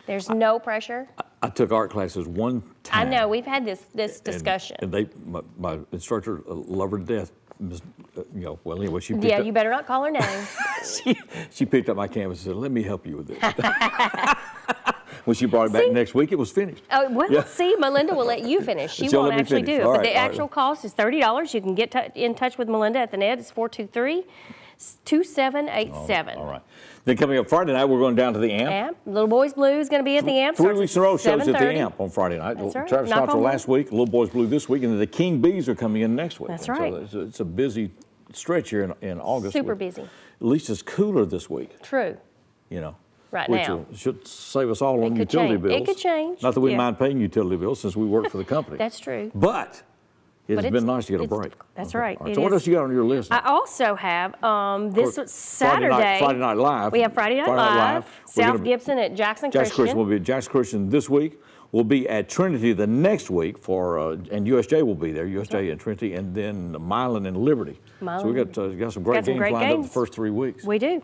S2: There's no pressure.
S1: I took art classes one time.
S2: I know, we've had this discussion.
S1: And my instructor loved her to death. Well, anyway, she picked up.
S2: Yeah, you better not call her name.
S1: she picked up my canvas and said, let me help you with this. When she brought it back next week, it was finished.
S2: Oh, well, see, Melinda will let you finish. She won't actually do it. But the actual cost is $30. You can get in touch with Melinda at the Ned. It's 423-2787.
S1: All right. Then coming up Friday night, we're going down to the AMP.
S2: Little Boys Blue is going to be at the AMP.
S1: 3 weeks in a row shows at the
S2: 7:30.
S1: AMP on Friday night.
S2: That's right.
S1: Travis Scott last week, Little Boys Blue this week, and then the King Bees are coming in next week.
S2: That's right.
S1: So it's a busy stretch here in August.
S2: Super busy.
S1: At least it's cooler this week.
S2: True.
S1: you know.
S2: Right
S1: which
S2: now.
S1: should save us all on
S2: could
S1: utility
S2: change.
S1: bills.
S2: It could change.
S1: Not that we
S2: Yeah.
S1: mind paying utility bills since we work for the company.
S2: That's true.
S1: But it
S2: But
S1: has been nice to get a break.
S2: That's right.
S1: All right,
S2: It
S1: so what
S2: is.
S1: else you got on your list?
S2: I also have this was Saturday.
S1: Friday Night Live.
S2: We have Friday Night Live.
S1: We're
S2: South
S1: gonna-
S2: Gibson at Jackson
S1: Jackson
S2: Christian.
S1: will be at Jackson Christian this week. We'll be at Trinity the next week and USJ will be there, USJ and Trinity, and then Milan and Liberty. So we got some great games lined up the first 3 weeks.
S2: We do.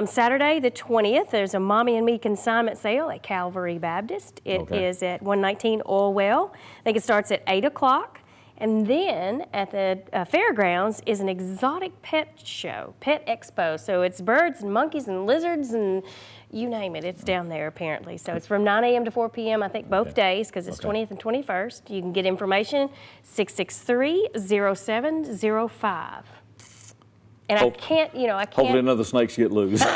S2: Saturday the 20th, there's a Mommy and Me consignment sale at Calvary Baptist. It is at 119 Oil Well. I think it starts at 8 o'clock. And then at the fairgrounds is an exotic pet show, pet expo. So it's birds and monkeys and lizards and you name it. It's down there apparently. So it's from 9 a.m. to 4 p.m. I think both days because it's 20th and 21st. You can get information 663-0705. And I can't.
S1: Hopefully none of the snakes get loose.
S2: Or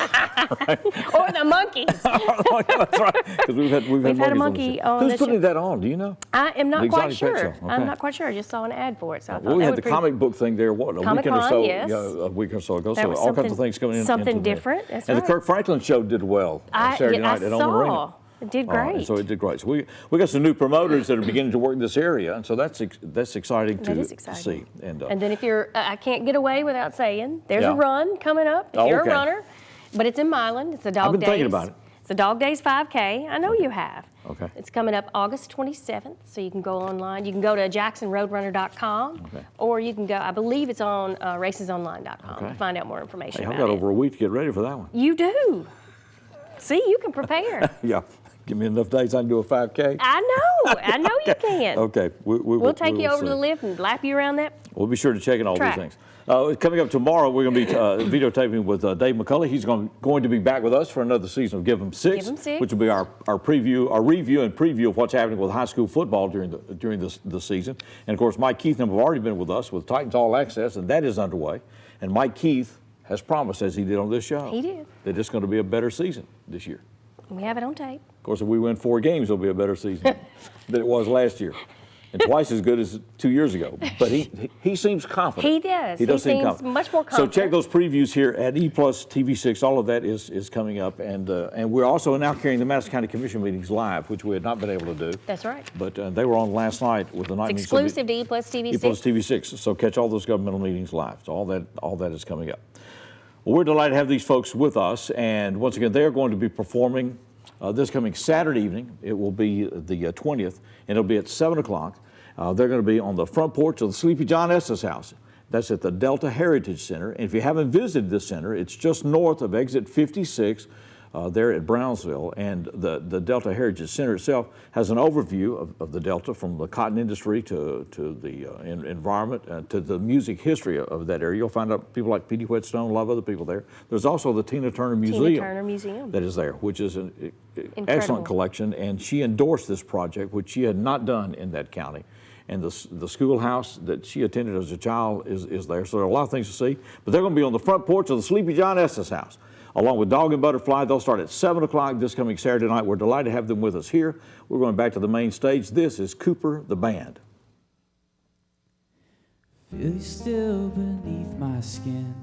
S2: the monkeys.
S1: That's right. Because we've had
S2: a monkey on
S1: Who's
S2: this
S1: putting
S2: show.
S1: that on? Do you know?
S2: I am not
S1: The
S2: quite
S1: Exotic Pet
S2: sure.
S1: Show.
S2: I'm
S1: Okay.
S2: not quite sure. I just saw an ad for it, so I thought
S1: Well, we
S2: that
S1: had
S2: would
S1: the
S2: be
S1: comic book thing there, what, a weekend or
S2: Comic-Con,
S1: so,
S2: yes.
S1: a week or so ago.
S2: That
S1: So
S2: was
S1: all kinds of
S2: something-
S1: things coming in.
S2: something
S1: into that.
S2: different, that's
S1: and
S2: right.
S1: the Kirk Franklin show did well on Saturday night at On the Ring.
S2: It did great.
S1: So it did great. So we got some new promoters that are beginning to work in this area, and so that's exciting to see. And
S2: then if you're, I can't get away without saying, there's a
S1: Yeah.
S2: run coming up. If
S1: Oh,
S2: you're
S1: okay.
S2: a runner, but it's in Milan. It's the Dog
S1: I've been
S2: Days.
S1: thinking about it.
S2: It's the Dog Days 5K. I know you have.
S1: Okay.
S2: It's coming up August 27th, so you can go online. You can go to jacksonroadrunner.com, or you can go, I believe it's on racesonline.com to find out more information
S1: Hey, I've
S2: about
S1: got
S2: it.
S1: over a week to get ready for that one.
S2: You do. See, you can prepare.
S1: Yeah. Give me enough days I can do a 5K.
S2: I know you can.
S1: Okay.
S2: We'll take you
S1: will
S2: over to the
S1: see.
S2: lift and lap you around that.
S1: We'll be sure to check in all
S2: track.
S1: these things. Coming up tomorrow, we're going to be videotaping with Dave McCulley. He's going to be back with us for another season of Give 'em Six, which will be our review and preview of what's happening with high school football during the season. And of course, Mike Keith and I have already been with us with Titans All Access, and that is underway. And Mike Keith has promised, as he did on this show,
S2: He did.
S1: that it's going to be a better season this year.
S2: We have it on tape.
S1: Of course, if we win 4 games, it'll be a better season than it was last year. And twice as good as 2 years ago. But he seems confident.
S2: He does.
S1: He does seem
S2: seems
S1: confident.
S2: much more
S1: So
S2: confident.
S1: check those previews here at EPlusTV6. All of that is coming up. And we're also now carrying the Madison County Commission meetings live, which we had not been able to do.
S2: That's right.
S1: But they were on last night with the night
S2: It's
S1: meeting.
S2: exclusive to EPlusTV6.
S1: EPlusTV6. So catch all those governmental meetings live. So all that is coming up. Well, we're delighted to have these folks with us. And once again, they're going to be performing this coming Saturday evening. It will be the 20th, and it'll be at 7 o'clock. They're going to be on the front porch of the Sleepy John Estes house. That's at the Delta Heritage Center. And if you haven't visited this center, it's just north of exit 56 there at Brownsville. And the Delta Heritage Center itself has an overview of the Delta, from the cotton industry to the environment to the music history of that area. You'll find out people like Petey Whetstone, a lot of other people there. There's also the Tina Turner Museum. That is there, which is an excellent collection. And she endorsed this project, which she had not done in that county. And the schoolhouse that she attended as a child is there. So there are a lot of things to see. But they're going to be on the front porch of the Sleepy John Estes house, along with Dog and Butterfly. They'll start at 7 o'clock this coming Saturday night. We're delighted to have them with us here. We're going back to the main stage. This is Coopertheband.
S6: Feel you still beneath my skin.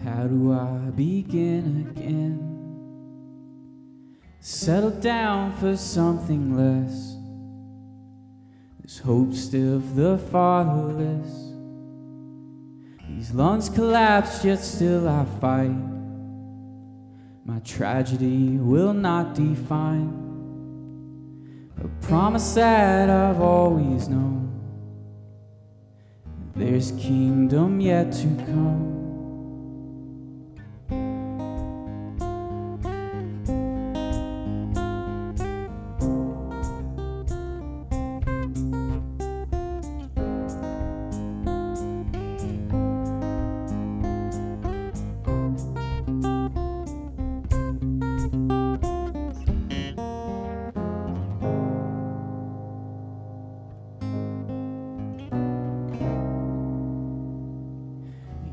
S6: How do I begin again? Settle down for something less. There's hope still for the fatherless. These lungs collapse, yet still I fight. My tragedy will not define a promise that I've always known. There's kingdom yet to come.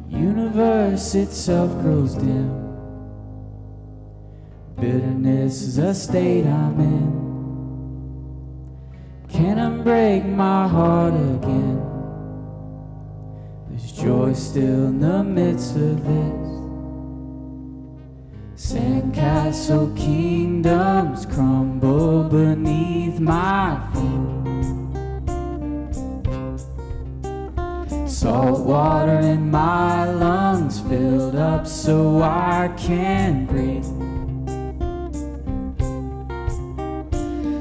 S6: Universe itself grows dim. Bitterness is a state I'm in. Can unbreak my heart again. There's joy still in the midst of this. Sandcastle kingdoms crumble beneath my feet. Salt water in my lungs filled up so I can breathe.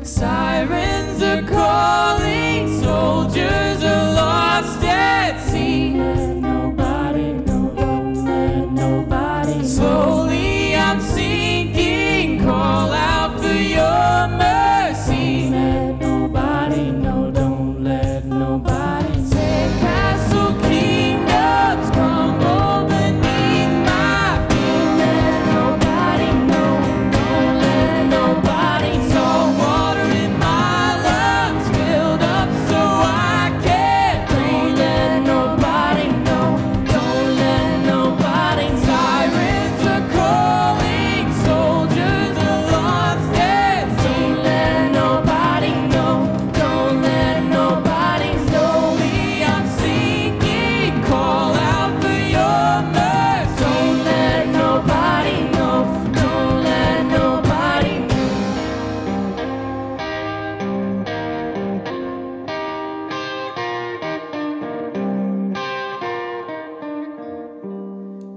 S6: Sirens are calling, soldiers are lost at sea. Let nobody know, don't let nobody know. Slowly I'm sinking, call out for your mercy. Let nobody know, don't let nobody know. Sandcastle kingdoms crumble beneath my feet. Let nobody know, don't let nobody know. Salt water in my lungs filled up so I can't breathe. Let nobody know, don't let nobody know. Sirens are calling, soldiers are lost at sea. Let nobody know, don't let nobody know. Slowly I'm sinking, call out for your mercy. Don't let nobody know, don't let nobody know.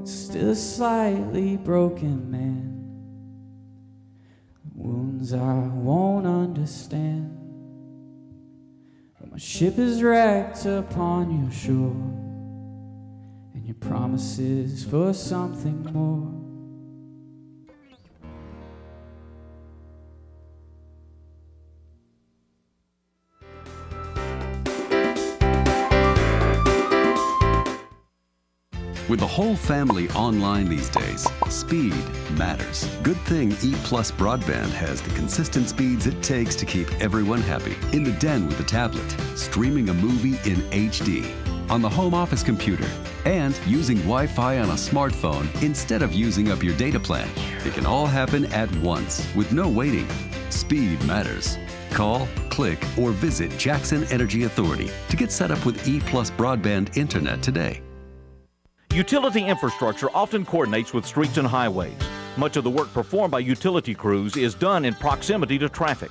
S6: Still slightly broken man, wounds I won't understand. But my ship is wrecked upon your shore, and your promises for something more.
S16: With the whole family online these days, speed matters. Good thing EPlus Broadband has the consistent speeds it takes to keep everyone happy. In the den with a tablet, streaming a movie in HD, on the home office computer, and using Wi-Fi on a smartphone instead of using up your data plan. It can all happen at once with no waiting. Speed matters. Call, click, or visit Jackson Energy Authority to get set up with EPlus Broadband Internet today.
S4: Utility infrastructure often coordinates with streets and highways. Much of the work performed by utility crews is done in proximity to traffic.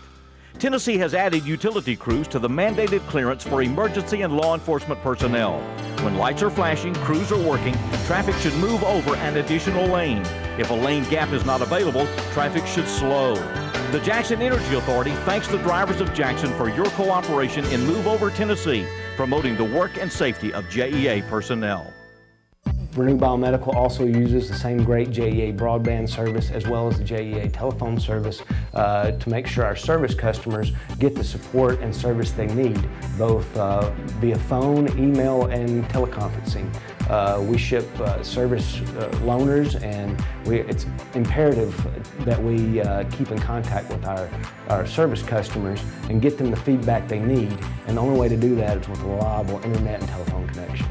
S4: Tennessee has added utility crews to the mandated clearance for emergency and law enforcement personnel. When lights are flashing, crews are working, traffic should move over an additional lane. If a lane gap is not available, traffic should slow. The Jackson Energy Authority thanks the drivers of Jackson for your cooperation in Move Over Tennessee, promoting the work and safety of JEA personnel.
S7: Renew Biomedical also uses the same great JEA broadband service as well as the JEA telephone service to make sure our service customers get the support and service they need, both via phone, email, and teleconferencing. We ship service loaners, and it's imperative that we keep in contact with our service customers and get them the feedback they need. And the only way to do that is with a reliable internet and telephone connection.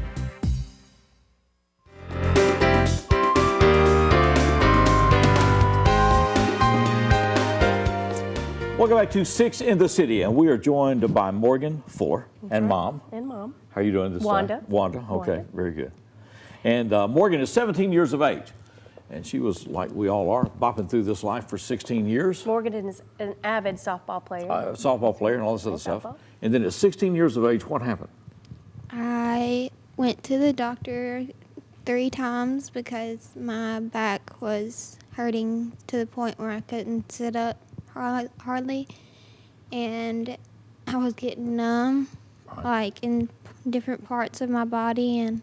S1: Welcome back to 6 in the City, and we are joined by Morgan Fuller and Mom.
S2: And Mom.
S1: How are you doing this
S2: Wanda.
S1: time? Wanda, okay,
S2: Wanda.
S1: very good. And Morgan is 17 years of age, and she was, like we all are, bopping through this life for 16 years.
S2: Morgan is an avid softball player.
S1: Softball player and all this other stuff. And then at 16 years of age, what happened?
S8: I went to the doctor 3 times because my back was hurting to the point where I couldn't sit up hardly, and I was getting numb, like in different parts of my body, and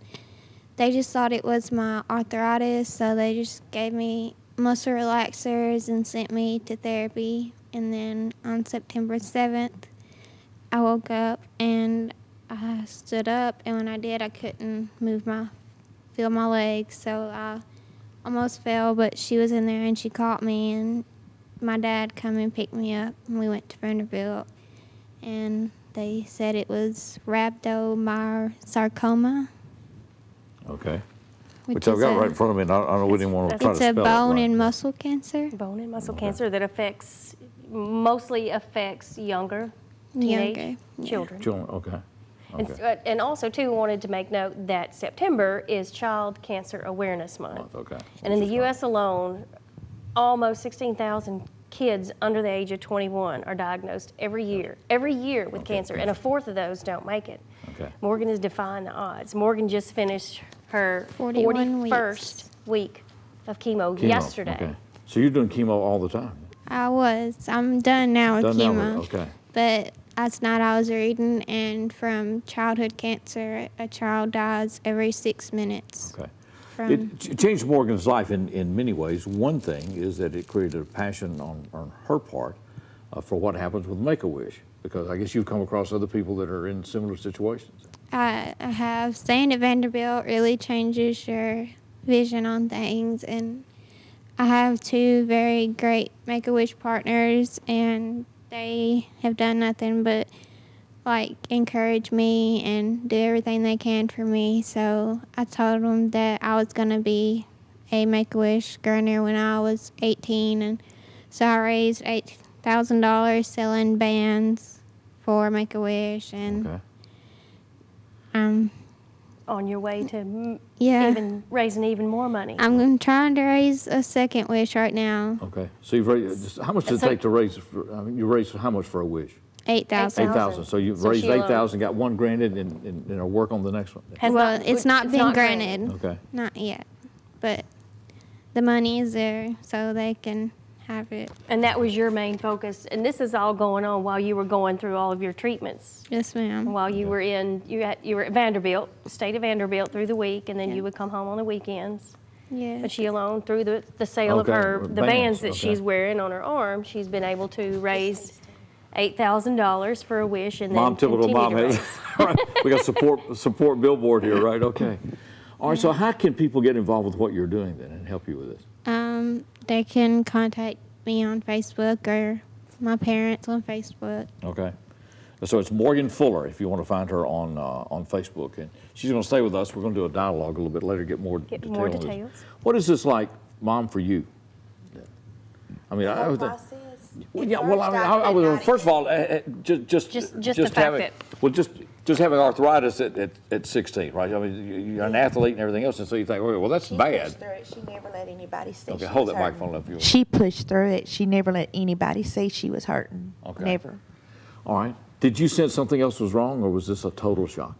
S8: they just thought it was my arthritis, so they just gave me muscle relaxers and sent me to therapy. And then on September 7th, I woke up and I stood up, and when I did, I couldn't feel my legs, so I almost fell, but she was in there and she caught me, and my dad come and picked me up, and we went to Vanderbilt, and they said it was rhabdomyosarcoma.
S1: Okay. Which I've got right in front of me, and I don't even want to try to spell it.
S8: It's a bone and muscle cancer.
S2: Bone and muscle cancer that mostly affects younger teenage children.
S1: Children, okay.
S2: And also, too, wanted to make note that September is Child Cancer Awareness Month.
S1: Okay.
S2: And in the U.S. alone, almost 16,000 kids under the age of 21 are diagnosed every year with cancer, and a fourth of those don't make it.
S1: Okay.
S2: Morgan is defying the odds. Morgan just finished her
S8: 41
S2: 41st week of chemo yesterday.
S1: Okay. So you're doing chemo all the time?
S8: I was. I'm done now with chemo.
S1: Okay.
S8: But last night I was reading, and from childhood cancer, a child dies every 6 minutes.
S1: Okay.
S8: It
S1: changed Morgan's life in many ways. One thing is that it created a passion on her part for what happens with Make-A-Wish, because I guess you've come across other people that are in similar situations.
S8: I have. Staying at Vanderbilt really changes your vision on things, and I have 2 very great Make-A-Wish partners, and they have done nothing but like encourage me and do everything they can for me. So I told them that I was going to be a Make-A-Wish gardener when I was 18, and so I raised $8,000 selling bands for Make-A-Wish, and
S2: on your way to
S8: yeah,
S2: raising even more money.
S8: I'm trying to raise a second wish right now.
S1: Okay. So you've raised, how much did it take to raise, you raised how much for a wish?
S8: 8,000.
S1: 8,000. So you've raised 8,000, got one granted, and work on the next one.
S8: Well, it's not been granted.
S1: Okay.
S8: Not yet. But the money is there, so they can have it.
S2: And that was your main focus. And this is all going on while you were going through all of your treatments.
S8: Yes, ma'am.
S2: While you were you were at Vanderbilt, stayed at Vanderbilt through the week, and then you would come home on the weekends.
S8: Yeah.
S2: But she alone, through the sale of the bands that she's wearing on her arm, she's been able to raise $8,000 for a wish, and then
S1: Typical
S2: continue
S1: mom
S2: to
S1: has.
S2: raise.
S1: Right. We got support billboard here, right? Okay. All right. So how can people get involved with what you're doing then and help you with this?
S8: They can contact me on Facebook or my parents on Facebook.
S1: Okay. So it's Morgan Fuller if you want to find her on Facebook, and she's going to stay with us. We're going to do a dialogue a little bit later, get more details. On this. What is this like, Mom, for you? I mean, I was first of all, just
S2: the fact that
S1: just having arthritis at 16, right? I mean, you're an athlete and everything else, and so you think, well, that's bad.
S9: Pushed through it. She never let anybody say.
S1: Okay,
S9: she
S1: hold
S9: was
S1: that
S9: hurting.
S1: microphone up. You.
S9: She pushed through it. She never let anybody say she was hurting.
S1: Okay.
S9: Never.
S1: All right. Did you sense something else was wrong, or was this a total shock?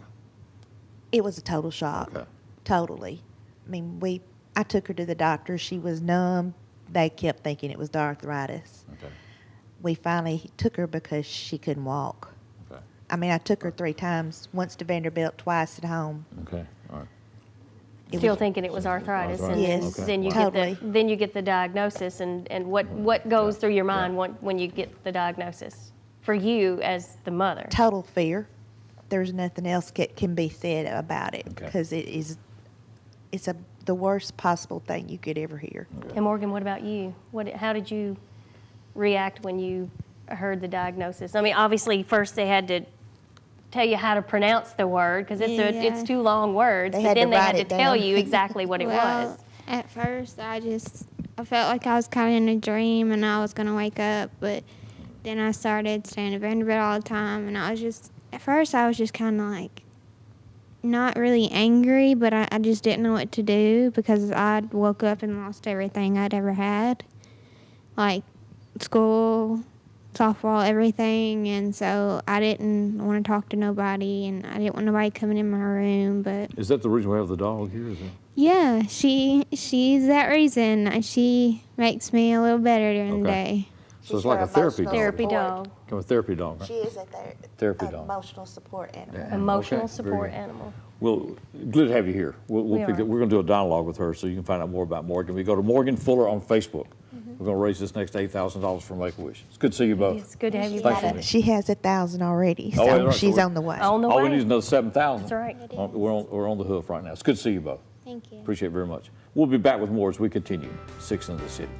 S9: It was a total shock.
S1: Okay.
S9: Totally. I mean, I took her to the doctor. She was numb. They kept thinking it was the arthritis.
S1: Okay.
S9: We finally took her because she couldn't walk.
S1: Okay.
S9: I mean, I took her 3 times, once to Vanderbilt, twice at home.
S1: Okay. All right.
S2: Still thinking it was arthritis, and
S9: Yes.
S2: then you get the diagnosis, and what goes through your mind when you get the diagnosis for you as the mother?
S9: Total fear. There's nothing else can be said about it, because it's the worst possible thing you could ever hear.
S2: And Morgan, what about you? How did you react when you heard the diagnosis? I mean, obviously, first they had to tell you how to pronounce the word, because it's 2 long words, but then they had to tell you exactly what it was.
S8: At first, I felt like I was kind of in a dream and I was going to wake up, but then I started staying at Vanderbilt all the time, and at first I was just kind of like, not really angry, but I just didn't know what to do, because I'd woke up and lost everything I'd ever had, like school, softball, everything, and so I didn't want to talk to nobody, and I didn't want nobody coming in my room. But
S1: is that the reason we have the dog here? Is it?
S8: Yeah, she's that reason. She makes me a little better during the day.
S1: So it's like a therapy dog.
S2: Therapy dog.
S1: Kind of a therapy dog. Right?
S9: She is a
S1: therapy dog.
S9: Emotional support animal.
S1: Yeah.
S2: Emotional support animal.
S1: Well, good to have you here. We're going to do a dialogue with her so you can find out more about Morgan. We go to Morgan Fuller on Facebook. We're going to raise this next $8,000 for Make-A-Wish. It's good to see you both.
S2: It's good to have you
S1: back.
S9: She has 1,000 already, so
S1: right.
S9: she's on the way.
S2: On the
S1: All
S2: way.
S1: we need is another 7,000.
S2: That's right.
S1: We're on the hoof right now. It's good to see you both.
S8: Thank you.
S1: Appreciate it very much. We'll be back with more as we continue. 6 in the City.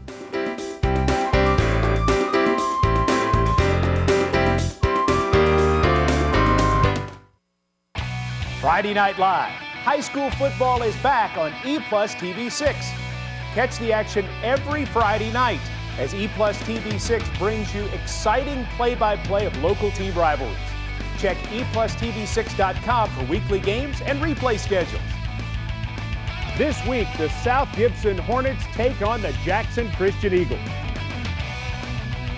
S18: Friday Night Live. High school football is back on EPlusTV 6. Catch the action every Friday night as EPlusTV 6 brings you exciting play-by-play of local team rivalries. Check EPlusTV6.com for weekly games and replay schedules. This week, the South Gibson Hornets take on the Jackson Christian Eagles.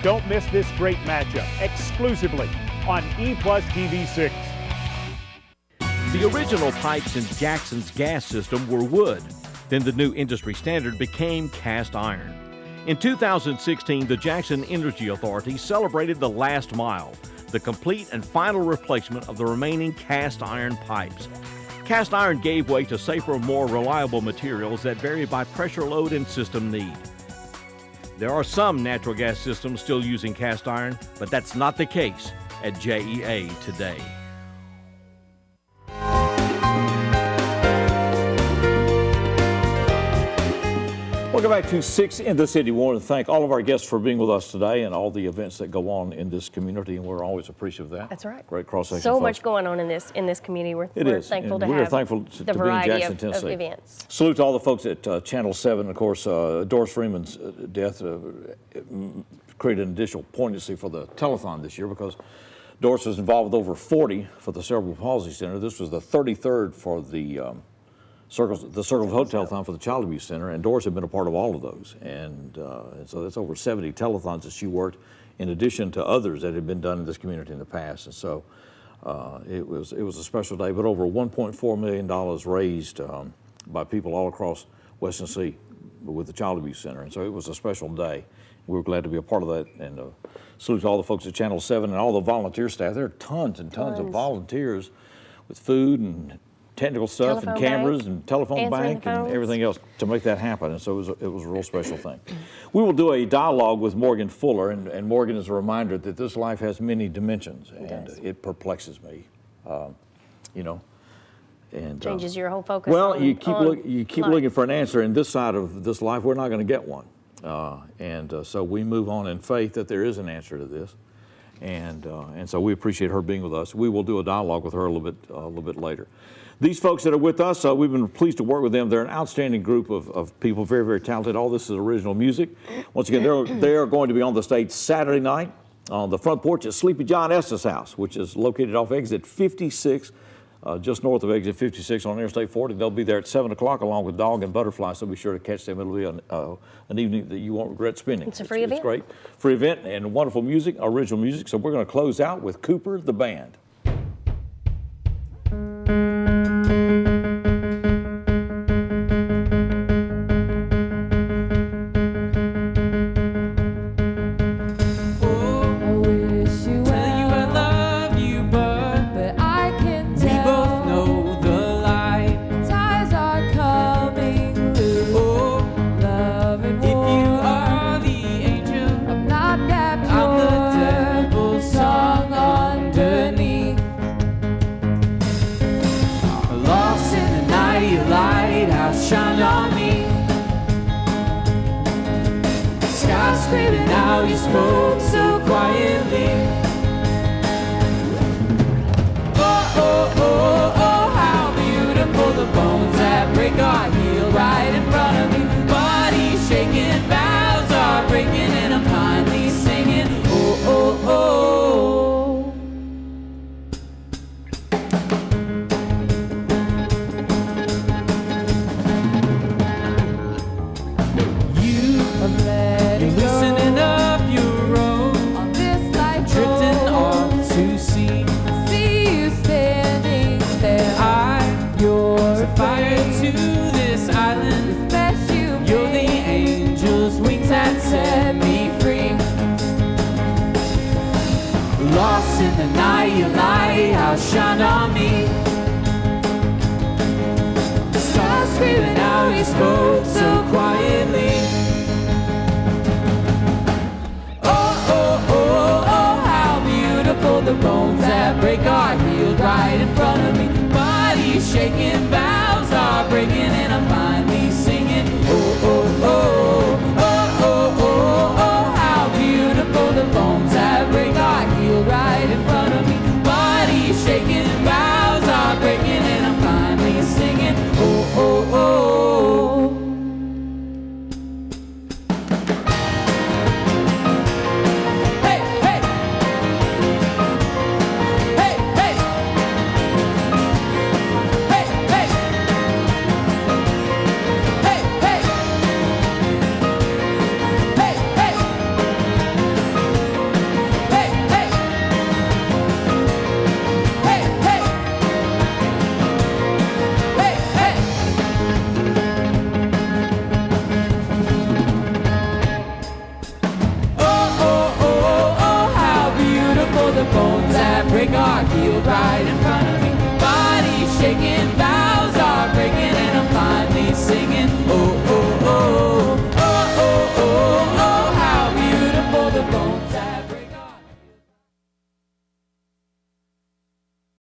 S18: Don't miss this great matchup exclusively on EPlusTV 6.
S4: The original pipes in Jackson's gas system were wood. Then the new industry standard became cast iron. In 2016, the Jackson Energy Authority celebrated the last mile, the complete and final replacement of the remaining cast iron pipes. Cast iron gave way to safer, more reliable materials that vary by pressure load and system need. There are some natural gas systems still using cast iron, but that's not the case at JEA today.
S1: Welcome back to 6 in the City. We want to thank all of our guests for being with us today and all the events that go on in this community, and we're always appreciative of that.
S2: That's right.
S1: Great cross-section.
S2: So
S1: folks.
S2: much going on in this community. We're thankful to
S1: we're
S2: have
S1: thankful
S2: the
S1: to
S2: variety
S1: be in Jackson,
S2: of
S1: Tennessee.
S2: events.
S1: Salute to all the folks at Channel 7. Of course, Doris Freeman's death created an additional poignancy for the telethon this year because Doris was involved with over 40 for the Cerebral Palsy Center. This was the 33rd for the Circles Hotelthon for the Child Abuse Center, and Doris had been a part of all of those. And so that's over 70 telethons that she worked, in addition to others that had been done in this community in the past. And so it was a special day, but over $1.4 million raised by people all across West Tennessee with the Child Abuse Center. And so it was a special day. We were glad to be a part of that. And salute to all the folks at Channel 7 and all the volunteer staff. There are tons and tons of volunteers with food and technical stuff and cameras and telephone bank and everything else to make that happen. And so it was a real special thing. We will do a dialogue with Morgan Fuller, and Morgan is a reminder that this life has many dimensions, and it perplexes me, you know. And
S2: changes your whole focus.
S1: Well, you keep looking for an answer, and this side of this life, we're not going to get one. So we move on in faith that there is an answer to this. And so we appreciate her being with us. We will do a dialogue with her a little bit later. These folks that are with us, we've been pleased to work with them. They're an outstanding group of people, very, very talented. All this is original music. Once again, they are going to be on the stage Saturday night on the front porch at Sleepy John Estes' house, which is located off exit 56, just north of exit 56 on Interstate 40. They'll be there at 7 o'clock along with Dog and Butterfly, so be sure to catch them. It'll be an evening that you won't regret spending.
S2: It's a free event.
S1: It's great. Free event and wonderful music, original music. So we're going to close out with Cooper the Band.
S6: Shine on me. Sky screaming out, you spoke so quietly. Oh, oh, oh, oh, how beautiful the bones that break our heel right in front of me. Bodies shaking, vows are breaking, and I'm finally singing. Oh, oh, oh. Loosening up your road on this life, drifting off to sea. I see you standing there. You're fire to this island. You're the angel's wings that set me free. Lost in the night, your lighthouse shine on me. The stars screaming out, you spoke so quietly. The bones that right in front of me. Body shaking,